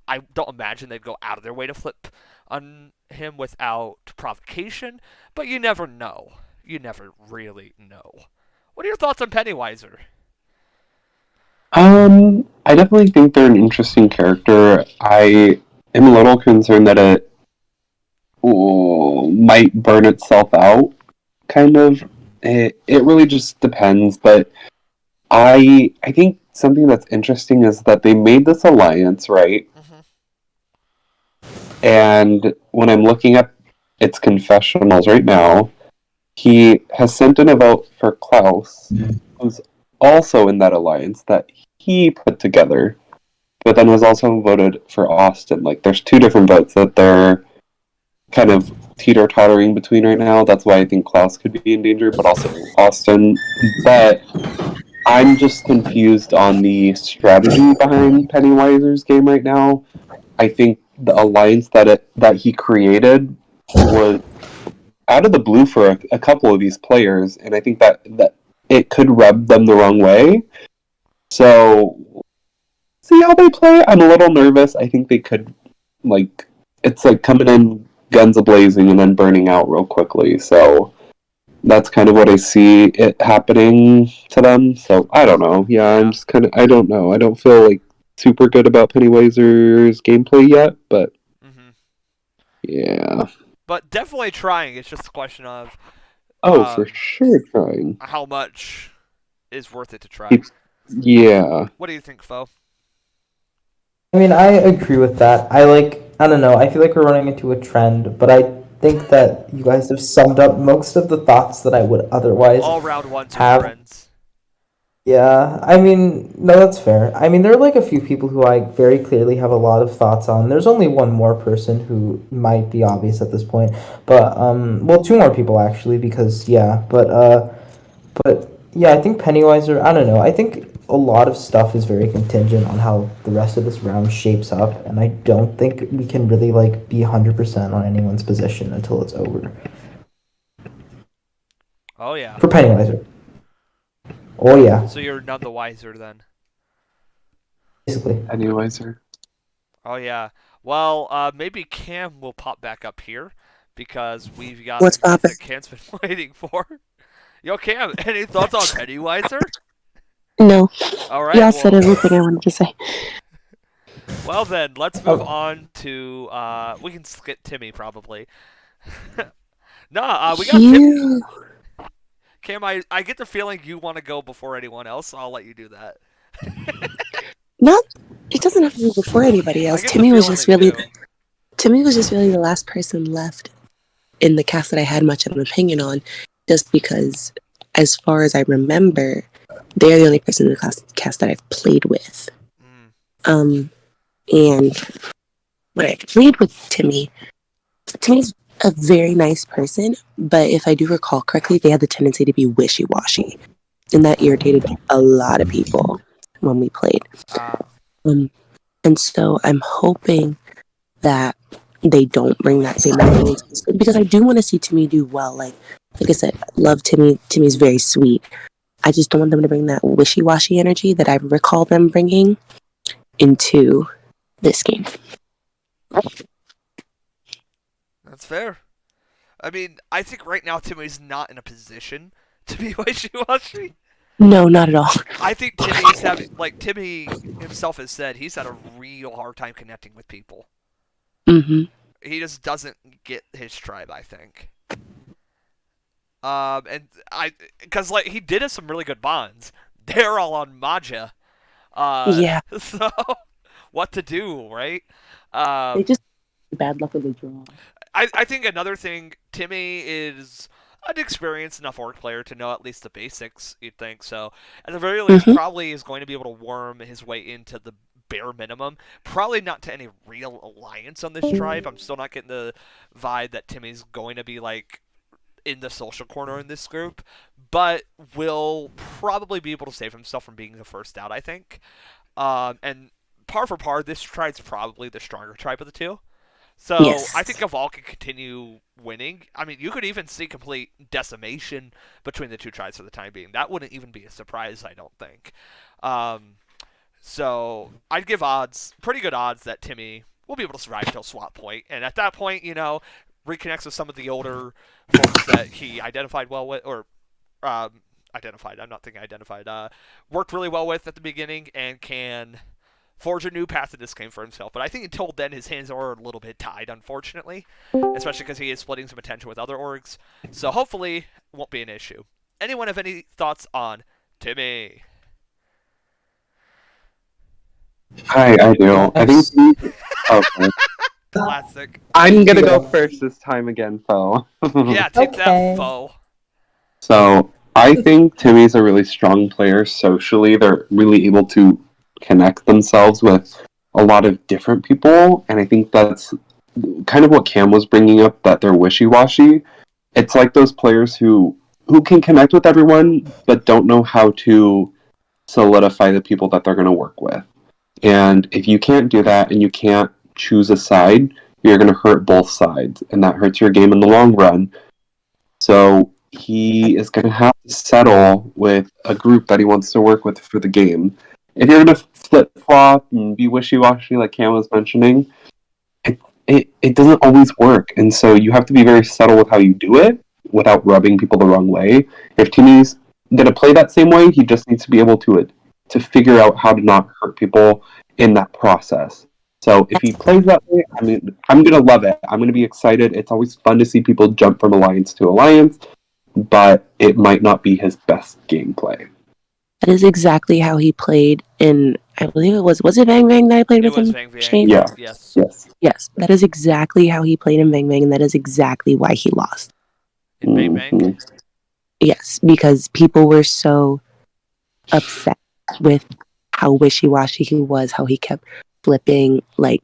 I don't imagine they'd go out of their way to flip on him without provocation, but you never know. You never really know. What are your thoughts on Pennywiser? I definitely think they're an interesting character. I am a little concerned that it might burn itself out, kind of. It really just depends, but I think something that's interesting is that they made this alliance, right? Mm-hmm. And when I'm looking at its confessionals right now, he has sent in a vote for Klaus, who's also in that alliance that he put together. but then has also voted for Austin. Like, there's two different votes that they're kind of teeter-tottering between right now. That's why I think Klaus could be in danger, but also Austin. But I'm just confused on the strategy behind Pennywiser's game right now. I think the alliance that he created was out of the blue for a couple of these players, and I think that it could rub them the wrong way. So, see how they play. I'm a little nervous. I think they could, it's like coming in guns a-blazing and then burning out real quickly. So, that's kind of what I see it happening to them. So, I don't know. Yeah, I'm just I don't know. I don't feel super good about Pennywiser's gameplay yet, but yeah. But definitely trying. It's just a question of for sure trying. how much is worth it to try. Yeah. What do you think, Fo? I mean, I agree with that. I don't know. I feel like we're running into a trend, but I think that you guys have summed up most of the thoughts that I would otherwise All round ones have. are friends. Yeah, I mean, no, that's fair. I mean, there are a few people who I very clearly have a lot of thoughts on. There's only one more person who might be obvious at this point, but well, two more people actually, because yeah, but yeah, I think Pennywiser. I don't know. I think a lot of stuff is very contingent on how the rest of this round shapes up, and I don't think we can really be 100% on anyone's position until it's over. Oh yeah. For Pennywiser. Oh yeah. So you're none the wiser then. Basically. Pennywiser. Oh yeah. Well, maybe Cam will pop back up here because we've got What's the news poppin'? that Cam's been waiting for. Yo, Cam, any thoughts on Pennywiser? No. All right. Y'all said everything I wanted to say. Well then, let's move on to we can skip Timmy probably. We got Timmy. You. Cam, I get the feeling you want to go before anyone else, so I'll let you do that. Not. It doesn't have to be before anybody else. I get the Timmy was feeling just that you really. do. Timmy was just really the last person left in the cast that I had much of an opinion on, just because, as far as I remember, they're the only person in the cast that I've played with. And when I played with Timmy's a very nice person, but if I do recall correctly, they had the tendency to be wishy-washy, and that irritated a lot of people when we played. And so I'm hoping that they don't bring that same energy into this, because I do want to see Timmy do well. Like I said, I love Timmy. Timmy's very sweet. I just don't want them to bring that wishy-washy energy that I recall them bringing into this game. That's fair. I mean, I think right now Timmy's not in a position to be wishy-washy. No, not at all. I think Timmy's having, Timmy himself has said, he's had a real hard time connecting with people. Mm-hmm. He just doesn't get his tribe, I think. Because he did have some really good bonds. They're all on Maja. Yeah. So, what to do, right? They just bad luck with the draw. I think another thing, Timmy is an experienced enough orc player to know at least the basics, you'd think. So, at the very least, probably is going to be able to worm his way into the bare minimum. Probably not to any real alliance on this tribe. I'm still not getting the vibe that Timmy's going to be, in the social corner in this group. But will probably be able to save himself from being the first out, I think. And par for par, this tribe's probably the stronger tribe of the two. So, yes. I think Gaval can continue winning. I mean, you could even see complete decimation between the two tribes for the time being. That wouldn't even be a surprise, I don't think. So, I'd give pretty good odds that Timmy will be able to survive until swap point. And at that point, reconnects with some of the older folks that he identified well with, or worked really well with at the beginning, and can forge a new path in this game for himself. But I think until then, his hands are a little bit tied, unfortunately. Especially because he is splitting some attention with other orgs. So hopefully, it won't be an issue. Anyone have any thoughts on Timmy? I do. I think... Okay. Classic. I'm gonna go first this time again, Fo. Yeah, take Okay. that, Fo. So, I think Timmy's a really strong player socially. They're really able to connect themselves with a lot of different people, and I think that's kind of what Cam was bringing up, that they're wishy-washy. It's like those players who can connect with everyone but don't know how to solidify the people that they're going to work with. And if you can't do that and you can't choose a side, you're going to hurt both sides, and that hurts your game in the long run. So he is going to have to settle with a group that he wants to work with for the game. If you're going to flip-flop and be wishy-washy like Cam was mentioning, it doesn't always work. And so you have to be very subtle with how you do it without rubbing people the wrong way. If Timmy's going to play that same way, he just needs to be able to figure out how to not hurt people in that process. So if he plays that way, I mean, I'm going to love it. I'm going to be excited. It's always fun to see people jump from alliance to alliance, but it might not be his best gameplay. That is exactly how he played in, I believe it was it Bang Bang that I played It with was him? Vang Vang. Shane? Yeah. Yes. Yes, that is exactly how he played in Bang Bang, and that is exactly why he lost. In Bang Bang. Mhm. Yes, because people were so upset with how wishy-washy he was, how he kept flipping. Like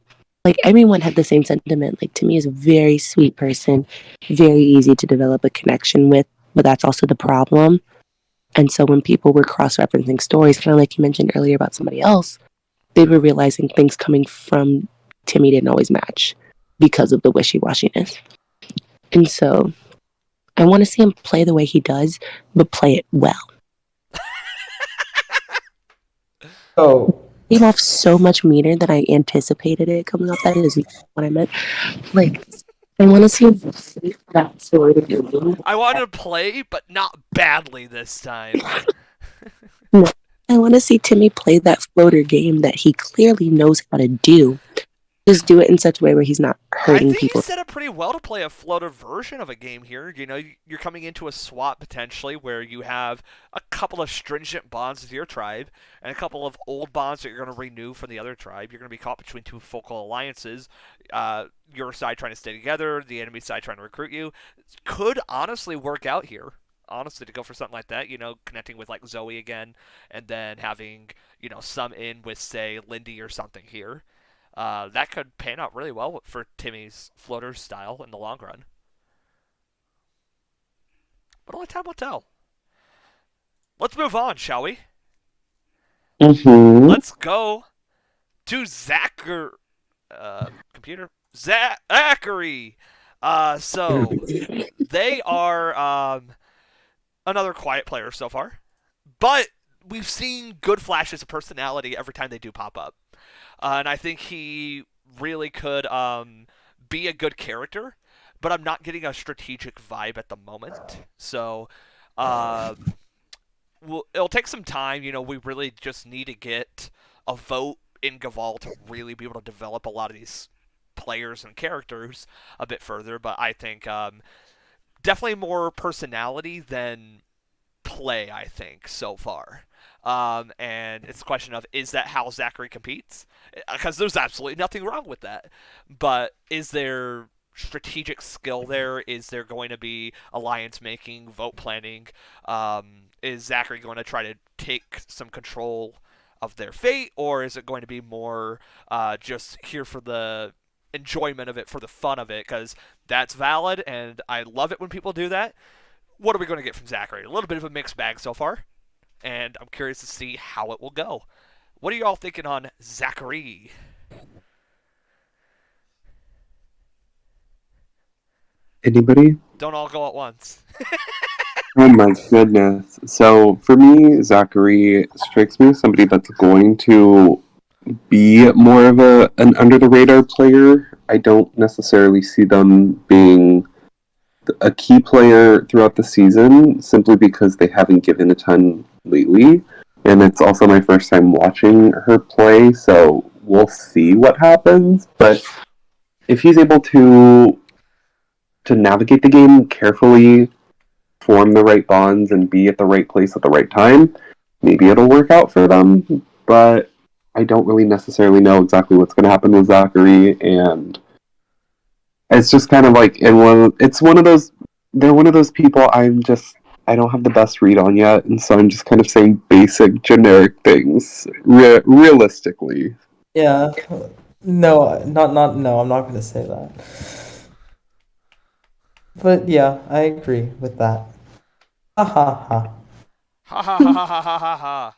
everyone had the same sentiment. Like, to me, is a very sweet person, very easy to develop a connection with, but that's also the problem. And so when people were cross-referencing stories, kind of like you mentioned earlier about somebody else, they were realizing things coming from Timmy didn't always match because of the wishy-washiness. And so I want to see him play the way he does, but play it well. So, Came off so much meaner than I anticipated it coming off. That is what I meant. Like, I want to see him play that sort of game. I wanted to play, but not badly this time. I want to see Timmy play that floater game that he clearly knows how to do. Just do it in such a way where he's not I hurting think people. he set up pretty well to play a floater version of a game here. You know, you're coming into a swap potentially where you have a couple of stringent bonds with your tribe and a couple of old bonds that you're going to renew from the other tribe. You're going to be caught between two focal alliances. Your side trying to stay together, the enemy side trying to recruit you. Could honestly work out here. Honestly, to go for something like that, you know, connecting with like Zoe again, and then having, you know, some in with, say, Lindy or something here. That could pan out really well for Timmy's floater style in the long run. But only time will tell. Let's move on, shall we? Mm-hmm. Let's go to computer. Zachary! So, they are another quiet player so far. But we've seen good flashes of personality every time they do pop up. And I think he really could be a good character, but I'm not getting a strategic vibe at the moment. So it'll take some time. You know, we really just need to get a vote in Gaval to really be able to develop a lot of these players and characters a bit further. But I think definitely more personality than play, I think, so far. And it's a question of, is that how Zachary competes? Because there's absolutely nothing wrong with that. But is there strategic skill there? Is there going to be alliance making, vote planning? Is Zachary going to try to take some control of their fate? Or is it going to be more just here for the enjoyment of it, for the fun of it? Because that's valid, and I love it when people do that. What are we going to get from Zachary? A little bit of a mixed bag so far. And I'm curious to see how it will go. What are y'all thinking on Zachary? Anybody? Don't all go at once. Oh my goodness. So for me, Zachary strikes me as somebody that's going to be more of an under the radar player. I don't necessarily see them being a key player throughout the season simply because they haven't given a ton lately. And it's also my first time watching her play, so we'll see what happens. But if he's able to navigate the game carefully, form the right bonds, and be at the right place at the right time, maybe it'll work out for them. But I don't really necessarily know exactly what's going to happen with Zachary, and it's just kind of like they're one of those people I don't have the best read on yet, and so I'm just kind of saying basic, generic things realistically. Yeah. No, no, I'm not gonna say that. But yeah, I agree with that. Ha ha ha. Ha ha ha ha ha ha ha ha.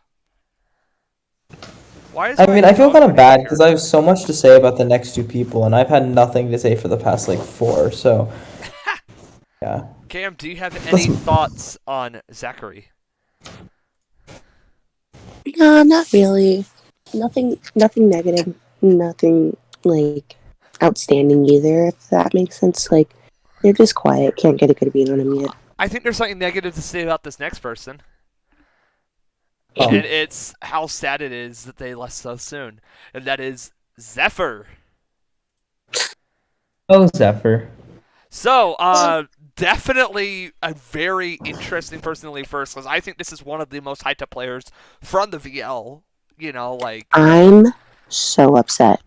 Why is I my mean, I feel phone kind of ringing bad here? because I have so much to say about the next two people, and I've had nothing to say for the past like 4. So yeah. Cam, do you have Let's. any thoughts on Zachary? No, not really. Nothing negative. Nothing like outstanding either. If that makes sense. Like they're just quiet. Can't get a good beat on them yet. I think there's something negative to say about this next person. Oh. And it's how sad it is that they left so soon. And that is Zephyr. Oh, Zephyr. So, definitely a very interesting person to leave first, because I think this is one of the most hyped up players from the VL. You know, like. I'm so upset.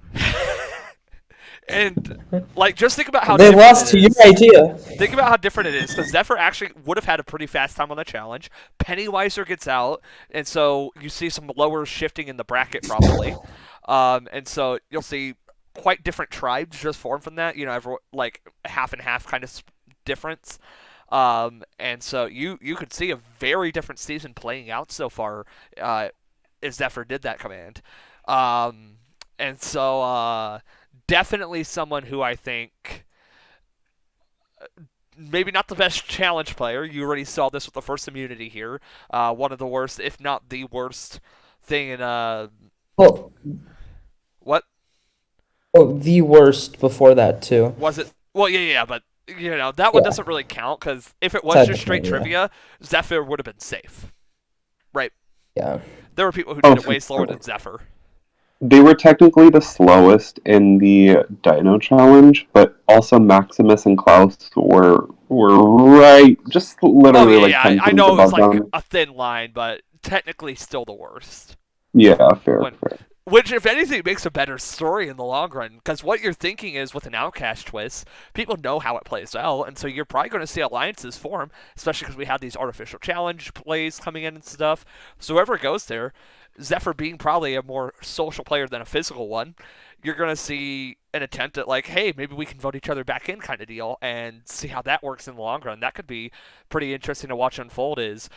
And, like, just think about how They different lost it to your is. idea. Think about how different it is, because Zephyr actually would have had a pretty fast time on the challenge. Pennywiser gets out, and so you see some lower shifting in the bracket probably. And so you'll see quite different tribes just form from that. You know, like half and half kind of difference. And so you could see a very different season playing out so far if Zephyr did that command. And so definitely someone who I think maybe not the best challenge player. You already saw this with the first immunity here. One of the worst, if not the worst thing in Well, what the worst before that too. was it? Well, yeah, but you know that one Yeah. doesn't really count because if it was just straight Technically, trivia, Zephyr would have been safe, right? Yeah. There were people who Oh, did it way slower than Zephyr. They were technically the slowest in the Dino Challenge, but also Maximus and Klaus were right, just literally Oh like yeah, 10 I points know it was above like them. a thin line, but technically still the worst. Yeah, fair, When fair. Which, if anything, makes a better story in the long run. Because what you're thinking is, with an Outcast twist, people know how it plays out, and so you're probably going to see alliances form, especially because we have these artificial challenge plays coming in and stuff. So whoever goes there, Zephyr being probably a more social player than a physical one, you're going to see an attempt at, like, hey, maybe we can vote each other back in kind of deal, and see how that works in the long run. That could be pretty interesting to watch unfold is,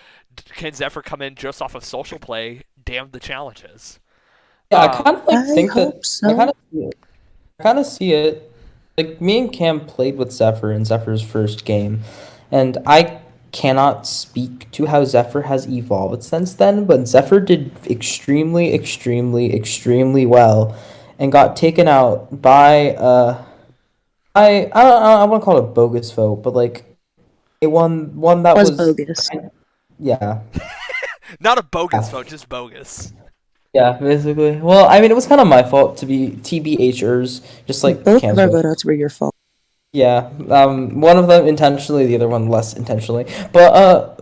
can Zephyr come in just off of social play, damn the challenges? Yeah, I kind of like I think that hope so. I kind of see it. I kind of see it. Like me and Cam played with Zephyr in Zephyr's first game, and I cannot speak to how Zephyr has evolved since then, but Zephyr did extremely, extremely, extremely well, and got taken out by I want to call it a bogus vote, but like one that Was was bogus. yeah. Not a bogus Yeah. vote, just bogus. Yeah, basically. Well, I mean, it was kind of my fault to be TBHers, just like Both of Cam's our vote. vote outs were your fault. Yeah, one of them intentionally, the other one less intentionally. But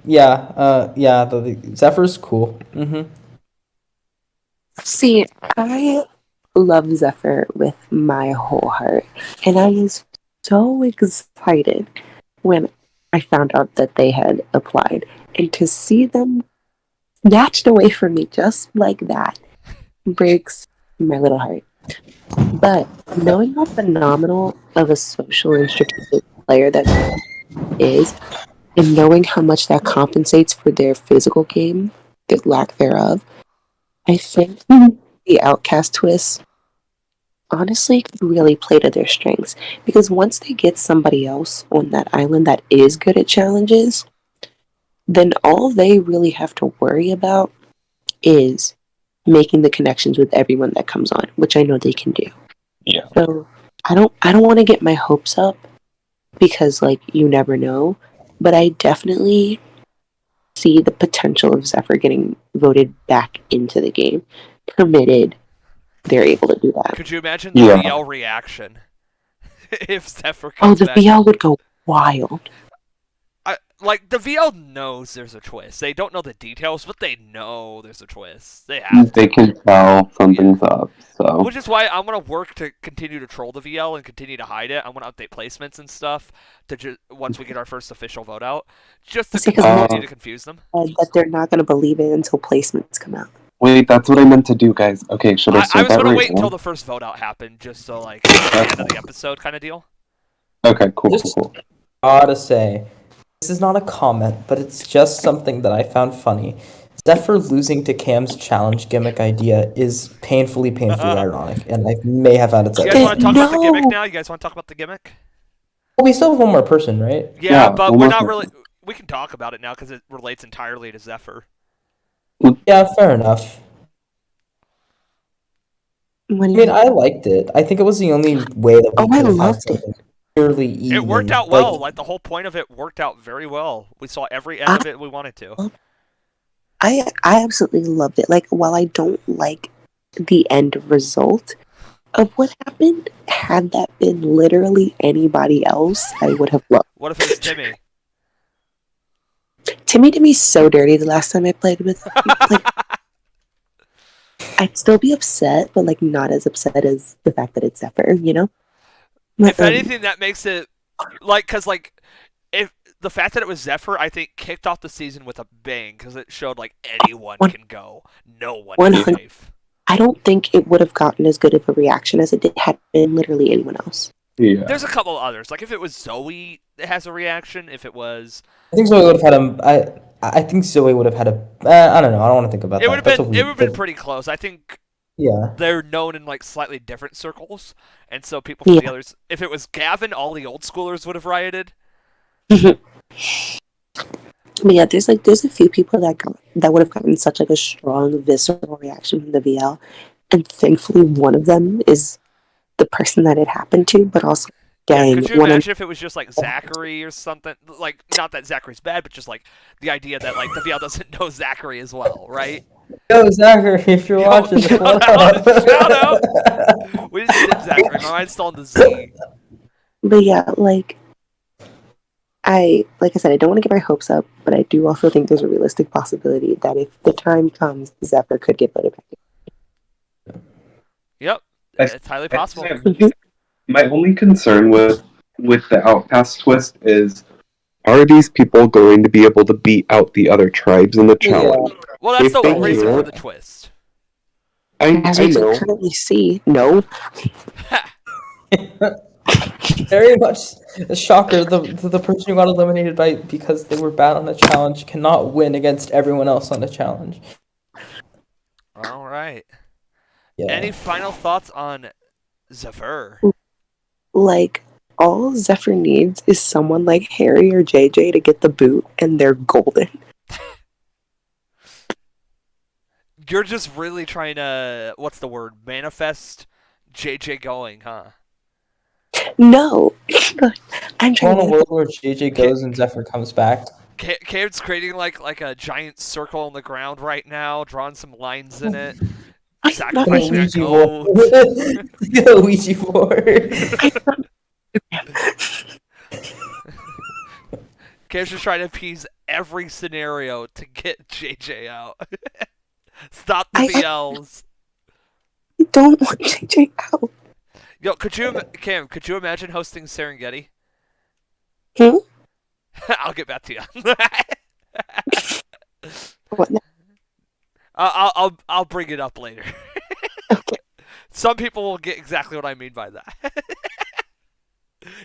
yeah, the Zephyr's cool. Mm-hmm. See, I love Zephyr with my whole heart, and I was so excited when I found out that they had applied, and to see them snatched away from me just like that breaks my little heart. But knowing how phenomenal of a social and strategic player that is, and knowing how much that compensates for their physical game, the lack thereof, I think the outcast twist honestly could really play to their strengths. Because once they get somebody else on that island that is good at challenges, then all they really have to worry about is making the connections with everyone that comes on, which I know they can do. Yeah. So I don't want to get my hopes up because like you never know, but I definitely see the potential of Zephyr getting voted back into the game, permitted they're able to do that. Could you imagine the Yeah. VL reaction if Zephyr Oh, comes the back? VL would go wild. Like, the VL knows there's a twist. They don't know the details, but they know there's a twist. They have to. They can tell something's up, so. Which is why I'm going to work to continue to troll the VL and continue to hide it. I'm going to update placements and stuff to once we get our first official vote out. Just to That's because continue to confuse them. that they're not going to believe it until placements come out. Wait, that's what I meant to do, guys. Okay, should I I start was that gonna right wait now? until the first vote out happened, just so like at the end of the episode kind of deal. Okay, cool, Just- cool. Gotta say, this is not a comment, but it's just something that I found funny. Zephyr losing to Cam's challenge gimmick idea is painfully ironic, and I may have had it You said. guys want to talk about the gimmick No. now? You guys want to talk about the gimmick? Well, we still have one more person, right? Yeah, Yeah, but one we're more not thing. really. We can talk about it now because it relates entirely to Zephyr. Yeah, fair enough. What I do mean, you I liked it. I think it was the only way that we Oh, I could have had loved it. something purely even. It worked out Like, well. Like the whole point of it worked out very well. We saw every end of it we wanted to. I absolutely loved it. Like, while I don't like the end result of what happened, had that been literally anybody else, I would have loved. What if it was Timmy? Timmy did me so dirty the last time I played with him. Like, I'd still be upset, but like not as upset as the fact that it's Zephyr, you know? If But, anything, that makes it like because like if the fact that it was Zephyr, I think kicked off the season with a bang because it showed like anyone can go, no one is 100 safe. I don't think it would have gotten as good of a reaction as it did had it been literally anyone else. Yeah. There's a couple others. Like if it was Zoe that has a reaction, if it was, I think Zoe would have had a. I think Zoe would have had a. I don't know. I don't want to think about it that. would have That's a been weird- pretty close. I think Yeah. they're known in like slightly different circles, and so people from the Yeah. others. If it was Gavin, all the old schoolers would have rioted. But yeah, there's a few people that would have gotten such like a strong visceral reaction from the VL, and thankfully one of them is the person that it happened to. But also, dang, Could you one of imagine if it was just like Zachary or something? Like, not that Zachary's bad, but just like the idea that like the VL doesn't know Zachary as well, right? Yo, Zachary, if you're Yo, watching, shout what out, up? shout out. We just did Zachary. My mind's still on the Z. But yeah, like I said, I don't want to get my hopes up, but I do also think there's a realistic possibility that if the time comes, Zephyr could get voted back. Yep, I- it's highly possible. My only concern with the Outcast twist is, are these people going to be able to beat out the other tribes in the challenge? Well, that's If the they reason for can't- the twist. As I we can know. currently see, no. Very much a shocker. The person who got eliminated because they were bad on the challenge cannot win against everyone else on the challenge. All right. Yeah. Any final thoughts on Zephyr? Like, all Zephyr needs is someone like Harry or JJ to get the boot, and they're golden. You're just really trying to, what's the word, manifest JJ going, huh? No, I'm I trying want a to. world where JJ goes and Zephyr comes back. Cade's creating like a giant circle on the ground right now, drawing some lines in it. I'm not Sacrificing a Ouija goat. board. Get a Ouija board. Cade's just trying to appease every scenario to get JJ out. Stop the I- VLs. I don't want JJ out. Yo, Cam, could you imagine hosting Serengeti? Hmm? I'll get back to you. What now? I'll bring it up later. Okay. Some People will get exactly what I mean by that.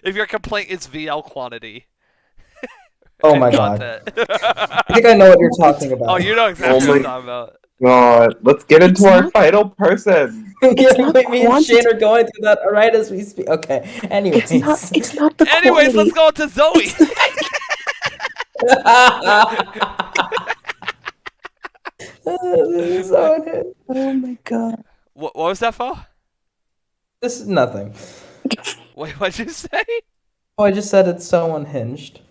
If your complaint is VL quantity. Oh and my god. content. I think I know what you're talking about. Oh, you know exactly Oh what I'm my- talking about. God, let's get into It's our not- final person. It's Yeah, not me and quantity. Shane are going through that right as we speak. Okay. Anyways. It's not the Anyways, quantity. let's go to Zoe. This is so unhinged. Oh my god. What was that for? This is nothing. Wait, what'd you say? Oh, I just said it's so unhinged.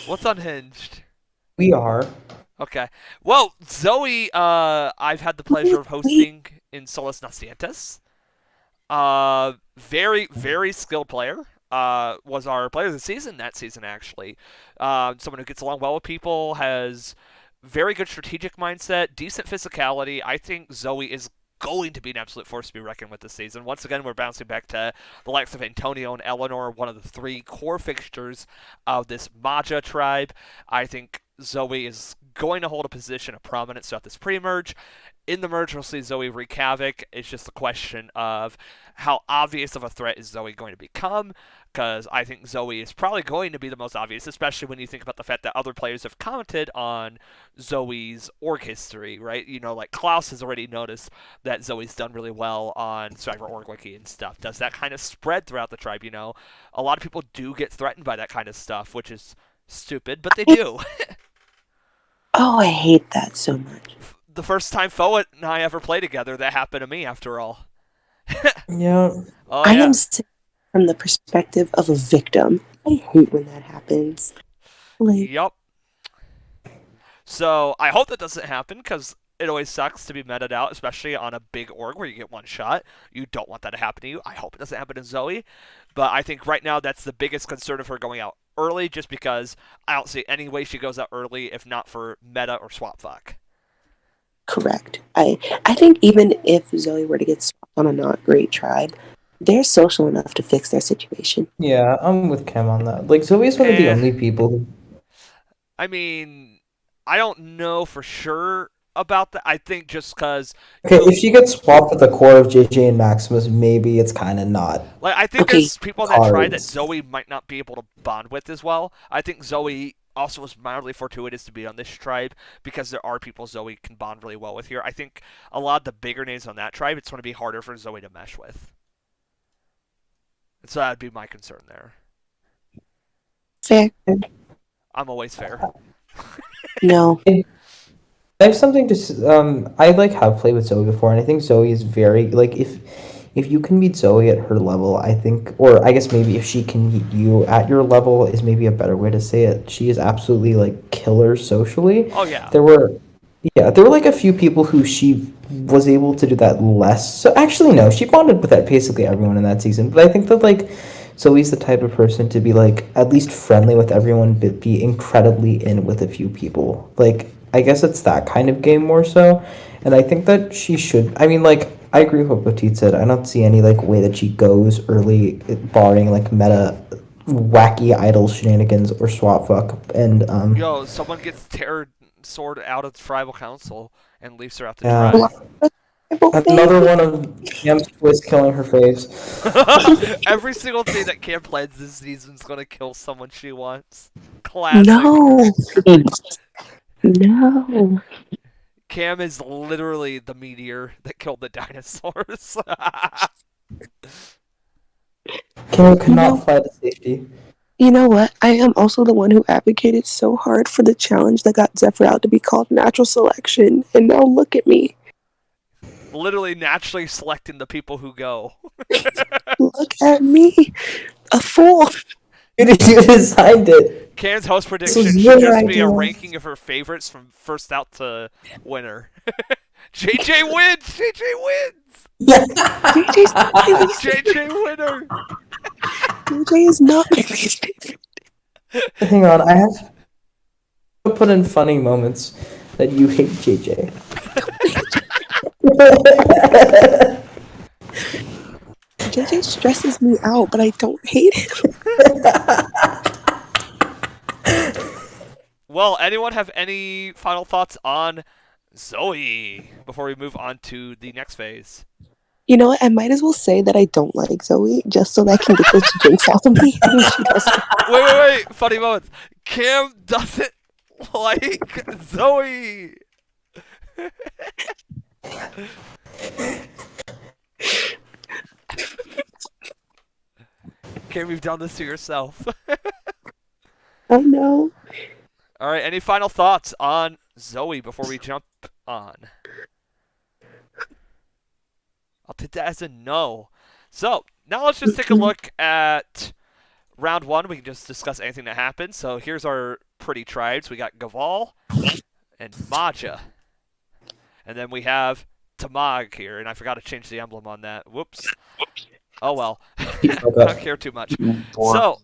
What's unhinged? We are. Okay. Well, Zoe, I've had the pleasure of hosting in Solas Nacientes. Very, very skilled player. Was our player of the season that season, actually. Someone who gets along well with people, has very good strategic mindset, decent physicality. I think Zoe is going to be an absolute force to be reckoned with this season. Once again, we're bouncing back to the likes of Antonio and Eleanor, one of the three core fixtures of this Maja tribe. I think Zoe is going to hold a position of prominence throughout this pre-merge. In the merge, we'll see Zoe wreak havoc. It's just a question of how obvious of a threat is Zoe going to become, because I think Zoe is probably going to be the most obvious, especially when you think about the fact that other players have commented on Zoe's org history, right? You know, like Klaus has already noticed that Zoe's done really well on Survivor Org Wiki and stuff. Does that kind of spread throughout the tribe, you know? A lot of people do get threatened by that kind of stuff, which is stupid, but they do. Oh, I hate that so much. The first time Foet and I ever played together, that happened to me after all. Yeah. Oh, I yeah. am saying from the perspective of a victim. I hate when that happens. Like, Yup. So I hope that doesn't happen, because it always sucks to be meted out, especially on a big org where you get one shot. You don't want that to happen to you. I hope it doesn't happen to Zoe. But I think right now that's the biggest concern of her going out early, just because I don't see any way she goes out early if not for meta or swap fuck. correct. I think even if Zoe were to get swapped on a not great tribe, they're social enough to fix their situation. Yeah, I'm with Cam on that. Like, Zoe's one of the only people who... I mean, I don't know for sure about that. I think just because... Okay, if she gets swapped with the core of JJ and Maximus, maybe it's kind of not. Like, I think Okay. there's people in that tribe that Cards. Zoe might not be able to bond with as well. I think Zoe also was mildly fortuitous to be on this tribe because there are people Zoe can bond really well with here. I think a lot of the bigger names on that tribe, it's going to be harder for Zoe to mesh with. So that'd be my concern there. Fair. I'm always fair. No. I have something to I like have played with Zoe before, and I think Zoe is very like if you can meet Zoe at her level, I think, or I guess maybe if she can meet you at your level is maybe a better way to say it. She is absolutely like killer socially. Oh, yeah. There were like a few people who she was able to do that less. So actually, no, she bonded with basically everyone in that season. But I think that like Zoe's the type of person to be like at least friendly with everyone, but be incredibly in with a few people. Like I guess it's that kind of game more so. And I think that she should. I mean, like I agree with what Petit said. I don't see any like way that she goes early, barring like meta wacky idol shenanigans or swap fuck. And Yo, someone gets Terror Sword out of the tribal council and leaves her out the Yeah. tribe. another one of Cam's twist killing her face. Every single thing that Cam plans this season's gonna kill someone she wants. Classic. No. No. Cam is literally the meteor that killed the dinosaurs. Cam could not No. fly to safety. You know what? I am also the one who advocated so hard for the challenge that got Zephyr out to be called natural selection. And now look at me. Literally naturally selecting the people who go. Look at me. A fool. You designed it. Cam's host This prediction was should your just be a idea. ranking of her favorites from first out to winner. JJ wins! JJ wins! JJ's not my least JJ winner! JJ is not my least favorite. Hang on, I have to put in funny moments that you hate JJ. JJ stresses me out, but I don't hate him. Well, anyone have any final thoughts on Zoe before we move on to the next phase? You know what? I might as well say that I don't like Zoe, just so that I can get those drinks off of me. She doesn't. Wait. Funny moments. Cam doesn't like Zoe. Cam, you've done this to yourself. Oh no. All right, any final thoughts on Zoe before we jump on? I'll take that as a no. So, now let's just take a look at round one. We can just discuss anything that happened. So, here's our pretty tribes. We got Gaval and Maja. And then we have Tamag here, and I forgot to change the emblem on that. Whoops. Oh well. I don't care too much. So,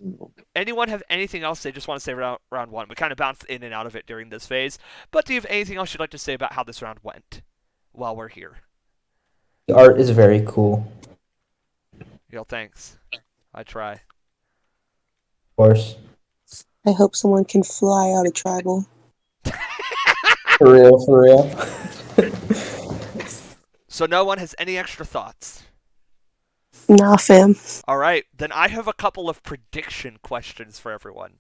anyone have anything else they just want to say about round one? We kind of bounced in and out of it during this phase, but do you have anything else you'd like to say about how this round went while we're here? The art is very cool, Yo, thanks. I try. of course. I hope someone can fly out of tribal. For real, for real. So no one has any extra thoughts. Nah, fam. All right, then I have a couple of prediction questions for everyone.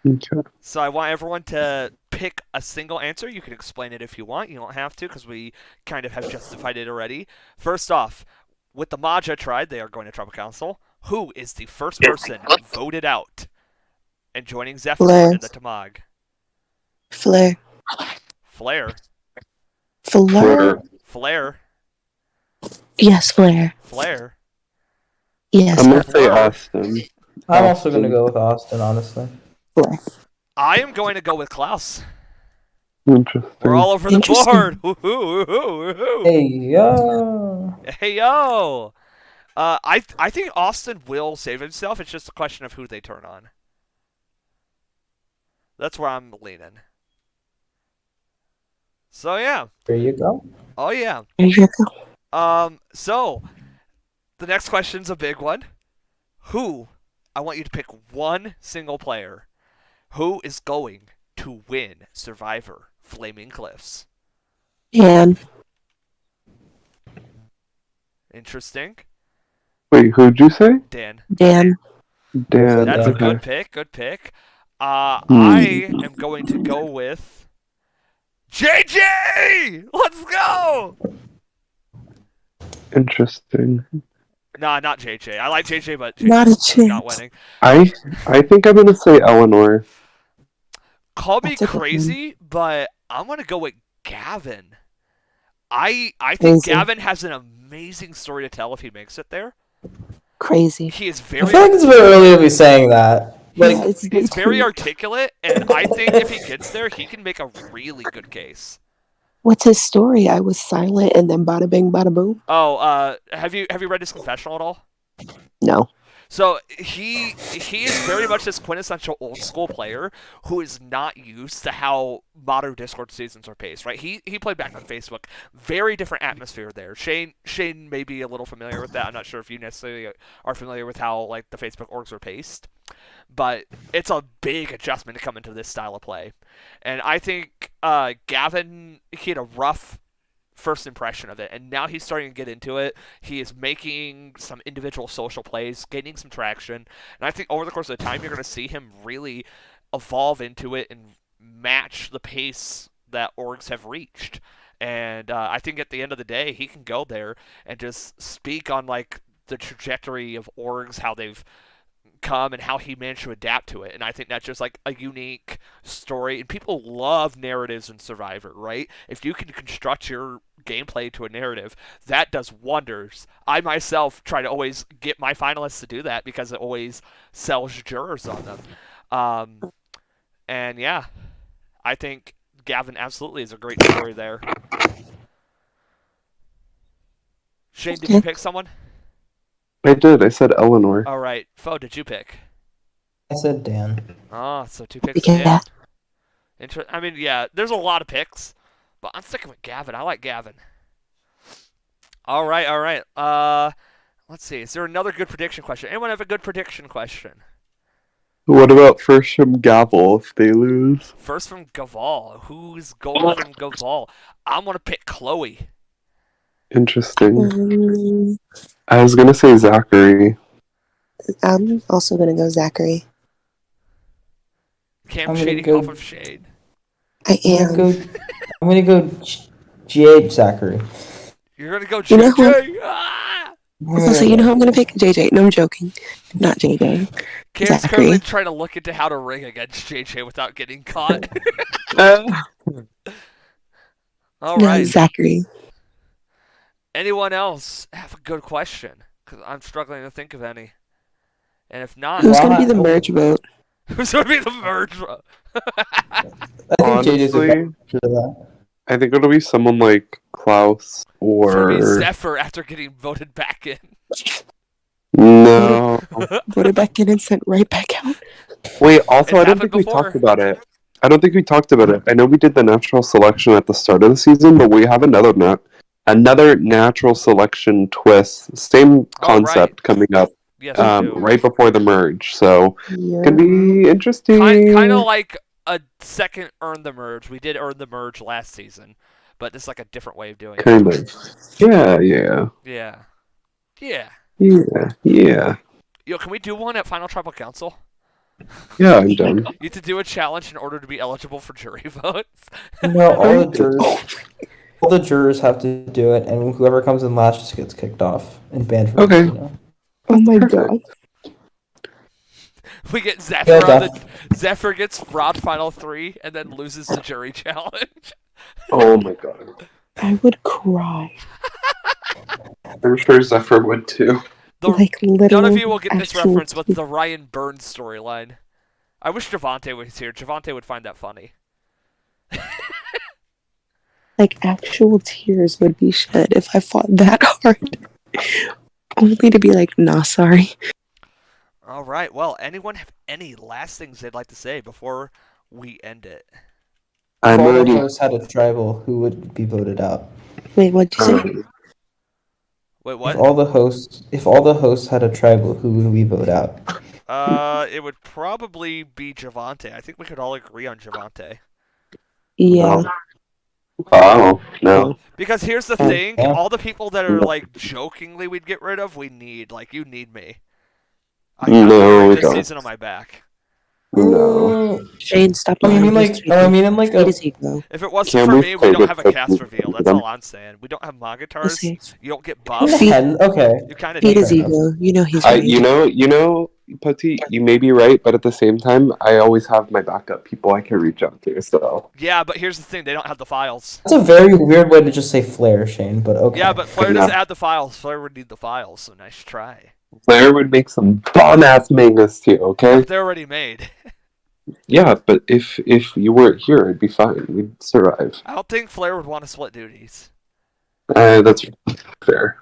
Okay. So I want everyone to pick a single answer. You can explain it if you want. You don't have to because we kind of have justified it already. First off, with the Maja tribe, they are going to Tribal Council. Who is the first person voted out and joining Zephyr Flare. in the Tamag? Flare. Flare. Flare. Flare. Yes, Flare. Flare. Yes, I'm gonna say Flare. Austin. I'm also gonna go with Austin, honestly. Flare. I am going to go with Klaus. Interesting. We're all over the Interesting. board. Woohoo, woohoo, woohoo. Hey, yo! Hey yo. I think Austin will save himself. It's just a question of who they turn on. That's where I'm leaning. So yeah. There you go. Oh yeah. There you go. So the next question's a big one. Who? I want you to pick one single player. Who is going to win Survivor Flaming Cliffs? And Interesting. Wait, who'd you say? Dan. Dan. Dan. That's a okay. good pick. Good pick. I am going to go with JJ. Let's go. Interesting. Nah, not JJ. I like JJ, but Not a JJ's not chance. winning. I think I'm gonna say Eleanor. Call me That's a good one. crazy, but I'm gonna go with Gavin. I think Crazy. Gavin has an amazing story to tell if he makes it there. Crazy. He is I very feel like it's a bit early to be saying that. Like, Yeah, he's very articulate, and I think if he gets there, he can make a really good case. What's his story? I was silent and then bada bing, bada boom. Oh, have you read his confessional at all? No. So he is very much this quintessential old school player who is not used to how modern Discord seasons are paced, right? He played back on Facebook. Very different atmosphere there. Shane may be a little familiar with that. I'm not sure if you necessarily are familiar with how like the Facebook orgs are paced. But it's a big adjustment to come into this style of play. And I think Gavin, he had a rough first impression of it, and now he's starting to get into it. He is making some individual social plays, gaining some traction, and I think over the course of the time, you're going to see him really evolve into it and match the pace that orgs have reached. And I think at the end of the day, he can go there and just speak on like the trajectory of orgs, how they've come and how he managed to adapt to it. And I think that's just like a unique story. And people love narratives in Survivor, right? If you can construct your gameplay to a narrative, that does wonders. I myself try to always get my finalists to do that because it always sells jurors on them. And yeah, I think Gavin absolutely is a great story there. Shane, did you pick someone? I did. I said Eleanor. All right. Fo, did you pick? I said Dan. Oh, so 2 picks Yeah. in. I mean, yeah, there's a lot of picks, but I'm sticking with Gavin. I like Gavin. All right. Let's see. Is there another good prediction question? Anyone have a good prediction question? What about first from Gavel if they lose? First from Gaval. Who's going from Gaval? I'm going to pick Chloe. Interesting. I was gonna say Zachary. I'm also gonna go Zachary. Cam I'm gonna shading go- off of Shade. I I'm am. gonna go GH Zachary. You're going to go You know who- JJ. Ah! I was gonna say, you know who I'm gonna pick? JJ. No, I'm joking. Not JJ. Cam's Zachary. currently trying to look into how to ring against JJ without getting caught. All No, right. Zachary. Anyone else have a good question? Because I'm struggling to think of any. And if not, Who's gonna be the merge vote? who's going to be the merge? I think JJ's a Honestly, better for that. I think it'll be someone like Klaus It's going to be or Zephyr after getting voted back in. no. Voted back in and sent right back out. Wait, also It's I don't happened think we before. talked about it. I don't think we talked about it. I know we did the natural selection at the start of the season, but we have another natural selection twist, same concept coming up Yes, we do. right before the merge. So Yeah. could be interesting. Kind of like a second earn the merge. We did earn the merge last season, but this is like a different way of doing it. Kind of. Yeah, yeah. Yeah. Yeah. Yeah, yeah. Yo, can we do one at Final Tribal Council? Yeah, I'm done. You have to do a challenge in order to be eligible for jury votes. No, all the jurors have to do it, and whoever comes in last just gets kicked off and banned from Okay. the casino. Oh my Perfect. god. We get Zephyr Yeah, on the Zephyr gets robbed Final 3 and then loses the jury challenge. Oh my god. I would cry. I'm sure Zephyr would too. Like literal. None of you will get this actual reference, but the Ryan Burns storyline. I wish Javante was here. Javante would find that funny. Like actual tears would be shed if I fought that hard. Only to be like, nah, sorry. All right. Well, anyone have any last things they'd like to say before we end it? I'm If all the already. hosts had a tribal, who would be voted out? Wait, what'd you say? Wait, what? If all the hosts had a tribal, who would we vote out? It would probably be Javante. I think we could all agree on Javante. Yeah. Oh, no. Because here's the thing, Yeah. all the people that are like jokingly we'd get rid of, we need. Like, you need me. I No, got we this don't. season on my back. No. Shane, stop. I mean, lying. like, no, I mean, in like Hate a his ego. If it wasn't Can for we me, we play don't with have a the- cast reveal. That's all I'm saying. We don't have Magatars. Okay. You don't get buffs. See- okay. You kind of Hate need his fair it. enough. ego. You know he's I, right. you know, Putty, you may be right, but at the same time, I always have my backup people I can reach out to. So Yeah, but here's the thing, they don't have the files. That's a very weird way to just say flare, Shane, but okay. Yeah, but Flare Good doesn't enough. have the files. Flare would need the files, so nice try. Blair would make some bomb ass mangas too. Okay. But they're already made. Yeah, but if you weren't here, it'd be fine. We'd survive. I don't think Flare would want to split duties. That's fair.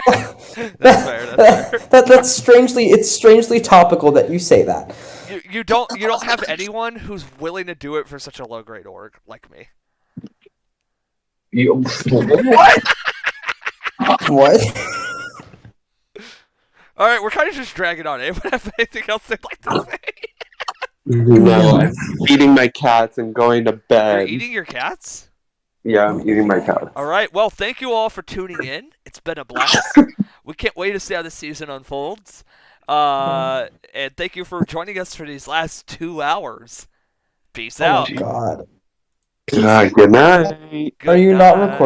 That's fair, that's fair. That's strangely topical that you say that. You don't have anyone who's willing to do it for such a low grade org like me. What? What? Alright, we're kind of just dragging on. Anyone have anything else they'd like to say? No, I'm feeding my cats and going to You're bed. eating your cats? Yeah, I'm eating my cats. Alright, well, thank you all for tuning in. It's been a blast. We can't wait to see how the season unfolds. And thank you for joining us for these last 2 hours. Peace out. Oh my god. Good night. Are you not Goodnight. recording?